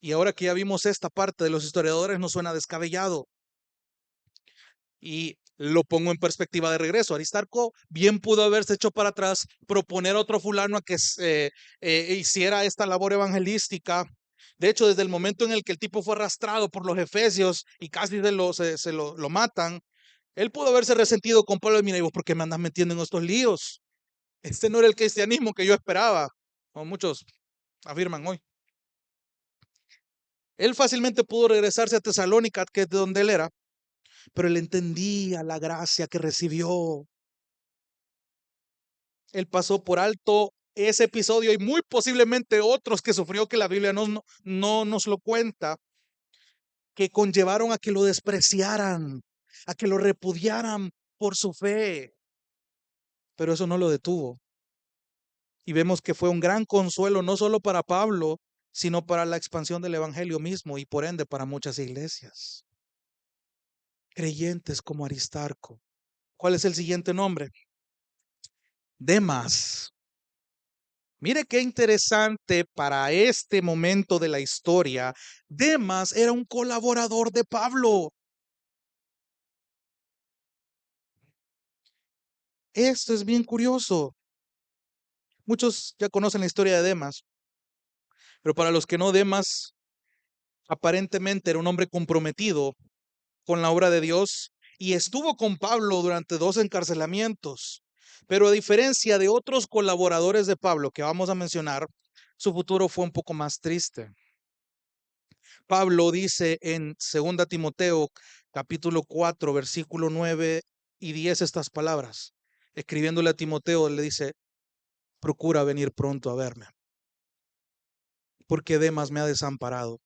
Y ahora que ya vimos esta parte de los historiadores, nos suena descabellado. Y lo pongo en perspectiva de regreso. Aristarco bien pudo haberse hecho para atrás, proponer a otro fulano a que hiciera esta labor evangelística. De hecho, desde el momento en el que el tipo fue arrastrado por los efesios y casi lo matan, él pudo haberse resentido con Pablo. Mira, ¿y vos por qué me andas metiendo en estos líos? Este no era el cristianismo que yo esperaba, como muchos afirman hoy. Él fácilmente pudo regresarse a Tesalónica, que es de donde él era, pero él entendía la gracia que recibió. Él pasó por alto ese episodio y muy posiblemente otros que sufrió que la Biblia no nos lo cuenta, que conllevaron a que lo despreciaran, a que lo repudiaran por su fe. Pero eso no lo detuvo. Y vemos que fue un gran consuelo no solo para Pablo, sino para la expansión del evangelio mismo y por ende para muchas iglesias. Creyentes como Aristarco. ¿Cuál es el siguiente nombre? Demas. Mire qué interesante para este momento de la historia. Demas era un colaborador de Pablo. Esto es bien curioso. Muchos ya conocen la historia de Demas, pero para los que no, Demas aparentemente era un hombre comprometido con la obra de Dios y estuvo con Pablo durante 2 encarcelamientos. Pero a diferencia de otros colaboradores de Pablo que vamos a mencionar, su futuro fue un poco más triste. Pablo dice en 2 Timoteo capítulo 4 versículo 9 y 10 estas palabras. Escribiéndole a Timoteo le dice: procura venir pronto a verme, porque Demas me ha desamparado,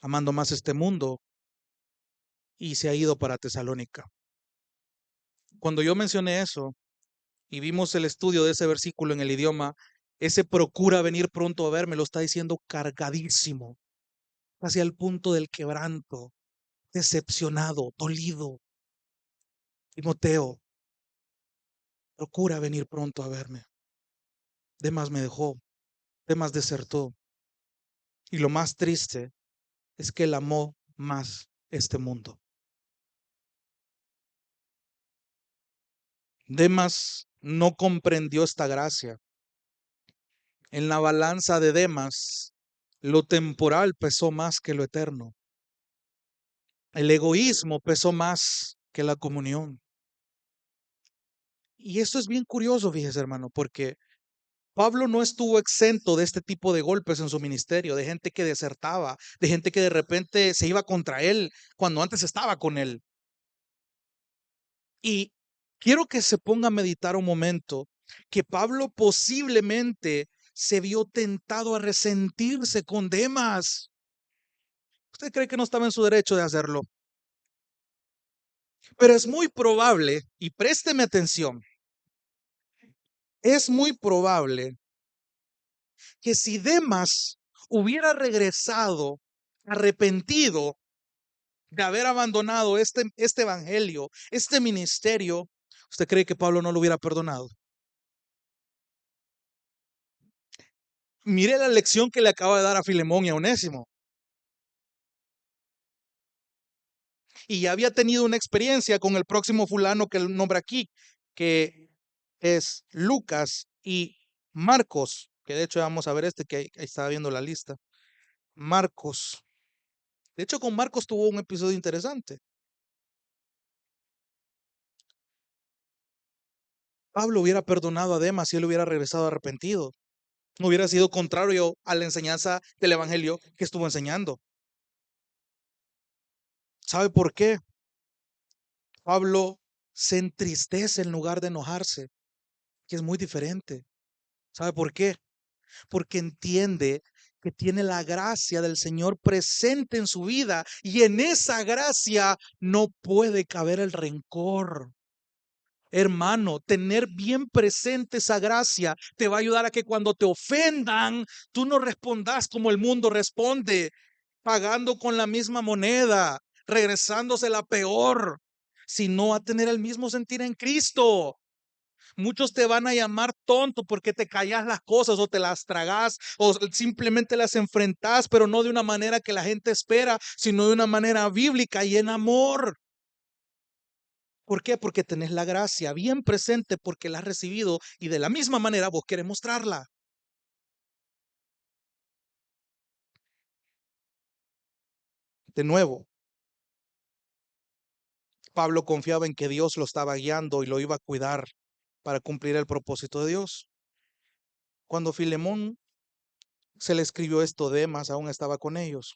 amando más este mundo, y se ha ido para Tesalónica. Cuando yo mencioné eso y vimos el estudio de ese versículo en el idioma, ese procura venir pronto a verme lo está diciendo cargadísimo, hacia el punto del quebranto, decepcionado, dolido. Timoteo, procura venir pronto a verme. Demas me dejó, Demas desertó. Y lo más triste es que él amó más este mundo. Demas no comprendió esta gracia. En la balanza de Demas, lo temporal pesó más que lo eterno. El egoísmo pesó más que la comunión. Y esto es bien curioso, fíjese, hermano, porque Pablo no estuvo exento de este tipo de golpes en su ministerio, de gente que desertaba, de gente que de repente se iba contra él cuando antes estaba con él. Y quiero que se ponga a meditar un momento que Pablo posiblemente se vio tentado a resentirse con Demas. ¿Usted cree que no estaba en su derecho de hacerlo? Pero es muy probable, y présteme atención, es muy probable que si Demas hubiera regresado arrepentido de haber abandonado este evangelio, este ministerio, ¿usted cree que Pablo no lo hubiera perdonado? Mire la lección que le acaba de dar a Filemón y a Onésimo. Y ya había tenido una experiencia con el próximo fulano que él nombra aquí, que es Lucas y Marcos, que de hecho vamos a ver que ahí estaba viendo la lista. Marcos. De hecho, con Marcos tuvo un episodio interesante. Pablo hubiera perdonado a Demas si él hubiera regresado arrepentido. No hubiera sido contrario a la enseñanza del evangelio que estuvo enseñando. ¿Sabe por qué? Pablo se entristece en lugar de enojarse, que es muy diferente. ¿Sabe por qué? Porque entiende que tiene la gracia del Señor presente en su vida y en esa gracia no puede caber el rencor. Hermano, tener bien presente esa gracia te va a ayudar a que cuando te ofendan, tú no respondas como el mundo responde, pagando con la misma moneda, regresándose la peor, sino a tener el mismo sentir en Cristo. Muchos te van a llamar tonto porque te callas las cosas o te las tragas o simplemente las enfrentas, pero no de una manera que la gente espera, sino de una manera bíblica y en amor. ¿Por qué? Porque tenés la gracia bien presente porque la has recibido y de la misma manera vos querés mostrarla. De nuevo, Pablo confiaba en que Dios lo estaba guiando y lo iba a cuidar para cumplir el propósito de Dios. Cuando Filemón se le escribió esto, Demas aún estaba con ellos.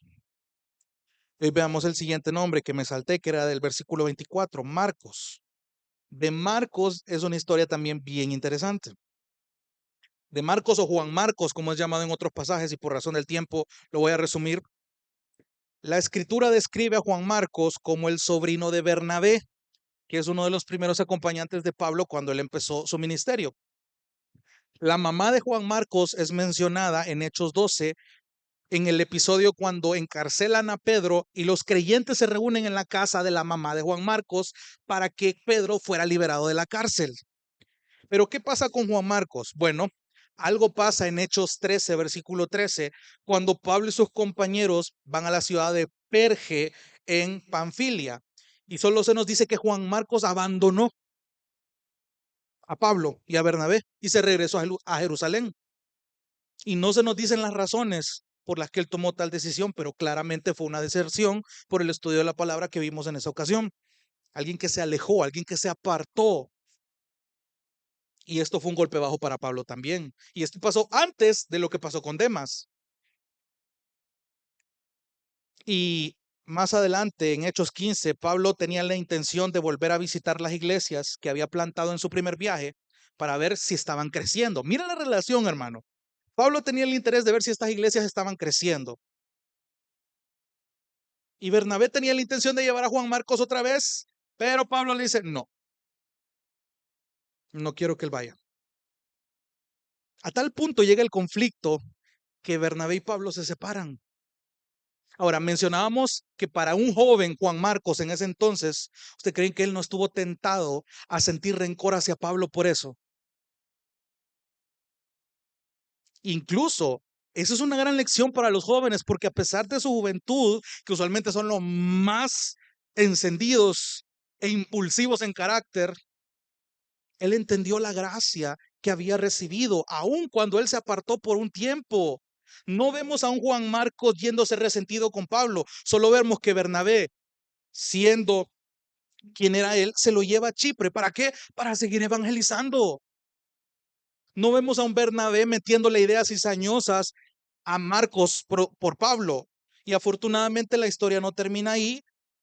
Hoy veamos el siguiente nombre que me salté, que era del versículo 24, Marcos. De Marcos es una historia también bien interesante. De Marcos o Juan Marcos, como es llamado en otros pasajes, y por razón del tiempo lo voy a resumir. La escritura describe a Juan Marcos como el sobrino de Bernabé, que es uno de los primeros acompañantes de Pablo cuando él empezó su ministerio. La mamá de Juan Marcos es mencionada en Hechos 12, en el episodio cuando encarcelan a Pedro y los creyentes se reúnen en la casa de la mamá de Juan Marcos para que Pedro fuera liberado de la cárcel. Pero ¿qué pasa con Juan Marcos? Bueno, algo pasa en Hechos 13, versículo 13, cuando Pablo y sus compañeros van a la ciudad de Perge en Panfilia. Y solo se nos dice que Juan Marcos abandonó a Pablo y a Bernabé y se regresó a Jerusalén. Y no se nos dicen las razones por las que él tomó tal decisión, pero claramente fue una deserción por el estudio de la palabra que vimos en esa ocasión. Alguien que se alejó, alguien que se apartó. Y esto fue un golpe bajo para Pablo también. Y esto pasó antes de lo que pasó con Demas. Y más adelante, en Hechos 15, Pablo tenía la intención de volver a visitar las iglesias que había plantado en su primer viaje para ver si estaban creciendo. Mira la relación, hermano. Pablo tenía el interés de ver si estas iglesias estaban creciendo. Y Bernabé tenía la intención de llevar a Juan Marcos otra vez, pero Pablo le dice, no, no quiero que él vaya. A tal punto llega el conflicto que Bernabé y Pablo se separan. Ahora, mencionábamos que para un joven Juan Marcos en ese entonces, ¿usted cree que él no estuvo tentado a sentir rencor hacia Pablo por eso? Incluso, eso es una gran lección para los jóvenes, porque a pesar de su juventud, que usualmente son los más encendidos e impulsivos en carácter, él entendió la gracia que había recibido, aun cuando él se apartó por un tiempo. No vemos a un Juan Marcos yéndose resentido con Pablo, solo vemos que Bernabé, siendo quien era él, se lo lleva a Chipre. ¿Para qué? Para seguir evangelizando. No vemos a un Bernabé metiéndole ideas cizañosas a Marcos por Pablo. Y afortunadamente la historia no termina ahí,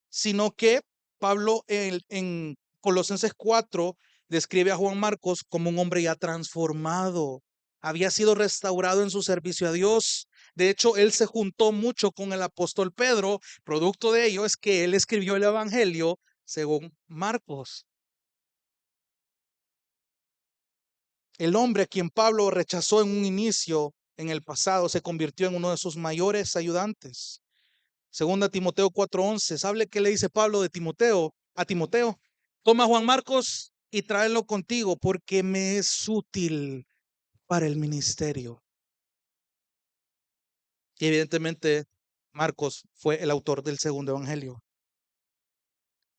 sino que Pablo en Colosenses 4 describe a Juan Marcos como un hombre ya transformado. Había sido restaurado en su servicio a Dios. De hecho, él se juntó mucho con el apóstol Pedro. Producto de ello es que él escribió el Evangelio según Marcos. El hombre a quien Pablo rechazó en un inicio, en el pasado, se convirtió en uno de sus mayores ayudantes. Segunda Timoteo 4:11. ¿Sabe qué le dice Pablo de Timoteo a Timoteo? Toma a Juan Marcos y tráelo contigo porque me es útil para el ministerio. Y evidentemente Marcos fue el autor del segundo evangelio.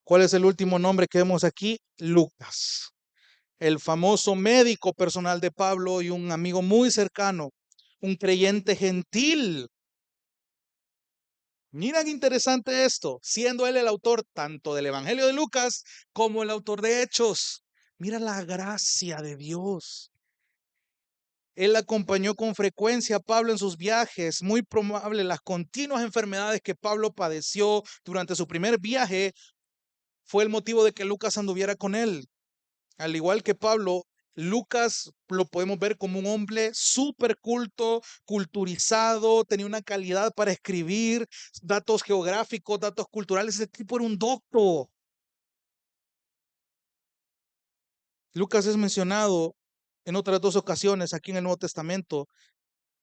¿Cuál es el último nombre que vemos aquí? Lucas, el famoso médico personal de Pablo y un amigo muy cercano, un creyente gentil. Mira qué interesante esto, siendo él el autor tanto del Evangelio de Lucas como el autor de Hechos. Mira la gracia de Dios. Él acompañó con frecuencia a Pablo en sus viajes. Muy probable las continuas enfermedades que Pablo padeció durante su primer viaje fue el motivo de que Lucas anduviera con él. Al igual que Pablo, Lucas lo podemos ver como un hombre súper culto, culturizado, tenía una calidad para escribir, datos geográficos, datos culturales. Ese tipo era un doctor. Lucas es mencionado en otras dos ocasiones aquí en el Nuevo Testamento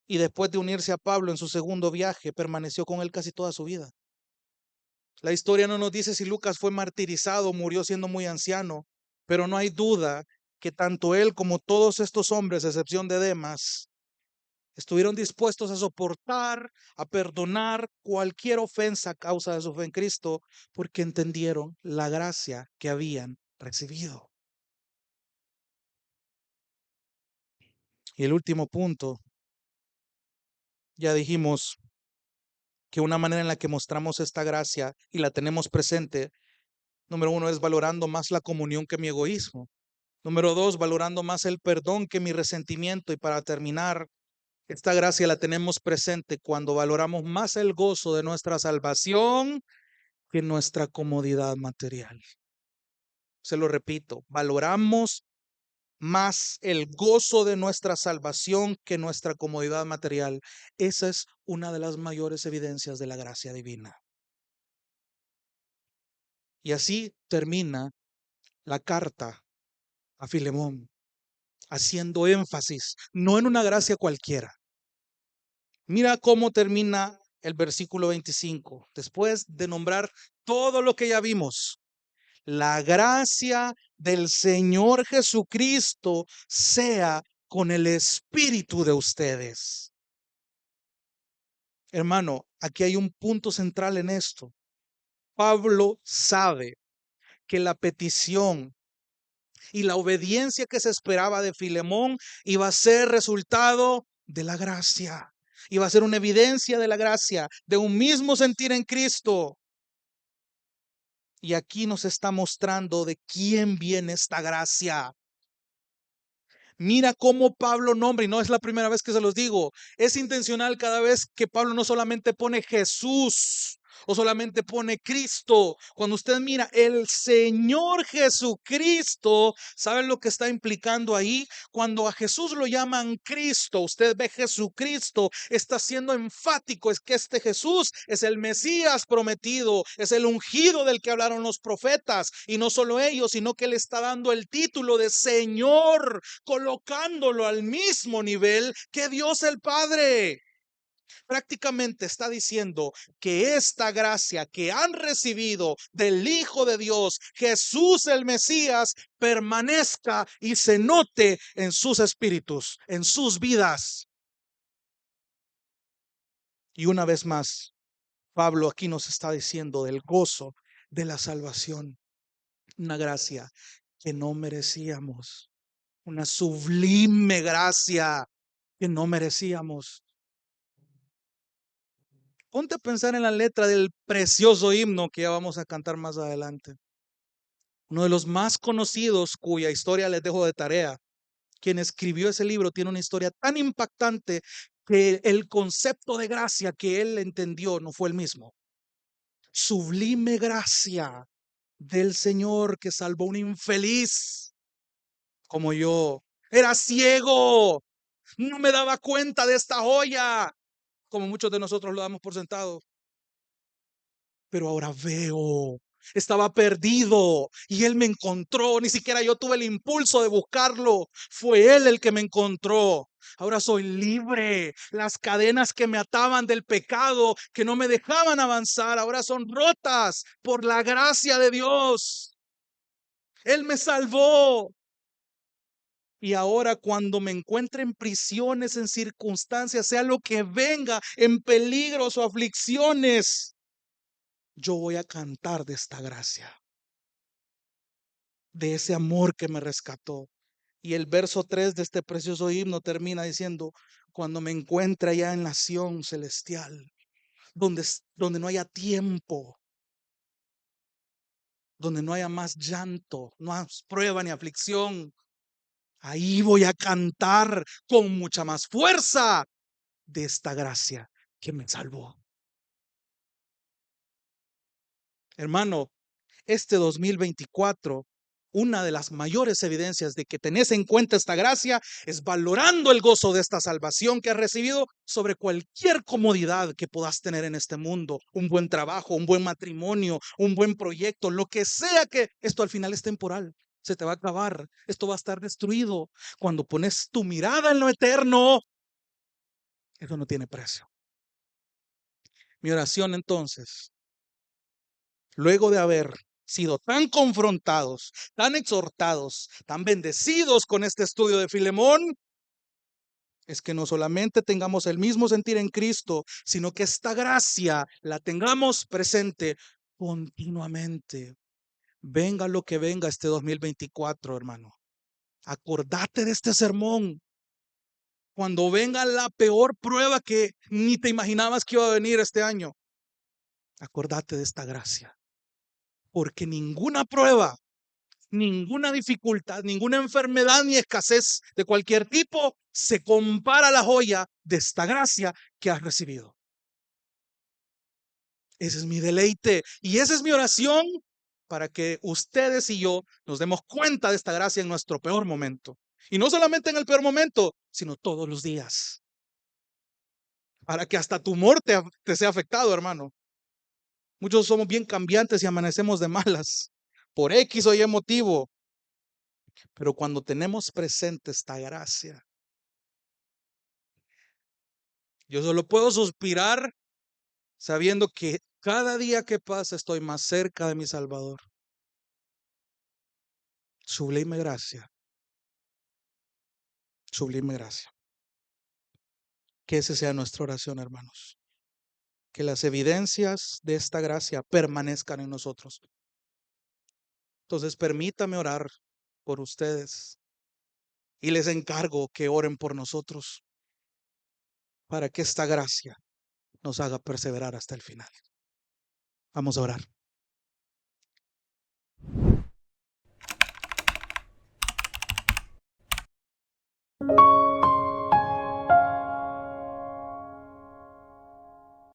y después de unirse a Pablo en su segundo viaje, permaneció con él casi toda su vida. La historia no nos dice si Lucas fue martirizado o murió siendo muy anciano, pero no hay duda que tanto él como todos estos hombres, a excepción de Demas, estuvieron dispuestos a soportar, a perdonar cualquier ofensa a causa de su fe en Cristo, porque entendieron la gracia que habían recibido. Y el último punto, ya dijimos que una manera en la que mostramos esta gracia y la tenemos presente, número uno, es valorando más la comunión que mi egoísmo. Número dos, valorando más el perdón que mi resentimiento. Y para terminar, esta gracia la tenemos presente cuando valoramos más el gozo de nuestra salvación que nuestra comodidad material. Se lo repito, valoramos más el gozo de nuestra salvación que nuestra comodidad material. Esa es una de las mayores evidencias de la gracia divina. Y así termina la carta a Filemón, haciendo énfasis, no en una gracia cualquiera. Mira cómo termina el versículo 25, después de nombrar todo lo que ya vimos. La gracia del Señor Jesucristo sea con el espíritu de ustedes. Hermano, aquí hay un punto central en esto. Pablo sabe que la petición y la obediencia que se esperaba de Filemón iba a ser resultado de la gracia. Iba a ser una evidencia de la gracia, de un mismo sentir en Cristo. Y aquí nos está mostrando de quién viene esta gracia. Mira cómo Pablo nombra, y no es la primera vez que se los digo, es intencional cada vez que Pablo no solamente pone Jesús o solamente pone Cristo. Cuando usted mira el Señor Jesucristo, ¿saben lo que está implicando ahí? Cuando a Jesús lo llaman Cristo, usted ve Jesucristo, está siendo enfático, es que este Jesús es el Mesías prometido, es el ungido del que hablaron los profetas, y no solo ellos, sino que le está dando el título de Señor, colocándolo al mismo nivel que Dios el Padre. Prácticamente está diciendo que esta gracia que han recibido del Hijo de Dios, Jesús el Mesías, permanezca y se note en sus espíritus, en sus vidas. Y una vez más, Pablo aquí nos está diciendo del gozo de la salvación, una gracia que no merecíamos, una sublime gracia que no merecíamos. Ponte a pensar en la letra del precioso himno que ya vamos a cantar más adelante. Uno de los más conocidos cuya historia les dejo de tarea. Quien escribió ese libro tiene una historia tan impactante que el concepto de gracia que él entendió no fue el mismo. Sublime gracia del Señor que salvó a un infeliz como yo. Era ciego, no me daba cuenta de esta joya, como muchos de nosotros lo damos por sentado. Pero ahora veo, estaba perdido y él me encontró, ni siquiera yo tuve el impulso de buscarlo, fue él el que me encontró. Ahora soy libre, las cadenas que me ataban del pecado, que no me dejaban avanzar, ahora son rotas por la gracia de Dios. Él me salvó. Y ahora cuando me encuentre en prisiones, en circunstancias, sea lo que venga, en peligros o aflicciones, yo voy a cantar de esta gracia, de ese amor que me rescató. Y el verso 3 de este precioso himno termina diciendo, cuando me encuentre allá en la Sión celestial, donde no haya tiempo, donde no haya más llanto, no más prueba ni aflicción, ahí voy a cantar con mucha más fuerza de esta gracia que me salvó. Hermano, este 2024, una de las mayores evidencias de que tenés en cuenta esta gracia es valorando el gozo de esta salvación que has recibido sobre cualquier comodidad que puedas tener en este mundo, un buen trabajo, un buen matrimonio, un buen proyecto, lo que sea, que esto al final es temporal, se te va a acabar, esto va a estar destruido. Cuando pones tu mirada en lo eterno, eso no tiene precio. Mi oración entonces, luego de haber sido tan confrontados, tan exhortados, tan bendecidos con este estudio de Filemón, es que no solamente tengamos el mismo sentir en Cristo, sino que esta gracia la tengamos presente continuamente. venga lo que venga este 2024, hermano. Acordate de este sermón. Cuando venga la peor prueba que ni te imaginabas que iba a venir este año, acordate de esta gracia. Porque ninguna prueba, ninguna dificultad, ninguna enfermedad ni escasez de cualquier tipo se compara a la joya de esta gracia que has recibido. Ese es mi deleite y esa es mi oración para que ustedes y yo nos demos cuenta de esta gracia en nuestro peor momento. Y no solamente en el peor momento, sino todos los días. Para que hasta tu humor te sea afectado, hermano. Muchos somos bien cambiantes y amanecemos de malas por X o Y motivo. Pero cuando tenemos presente esta gracia, yo solo puedo suspirar sabiendo que cada día que pasa estoy más cerca de mi Salvador. Sublime gracia. Sublime gracia. Que esa sea nuestra oración, hermanos. Que las evidencias de esta gracia permanezcan en nosotros. Entonces, permítame orar por ustedes y les encargo que oren por nosotros para que esta gracia nos haga perseverar hasta el final. Vamos a orar.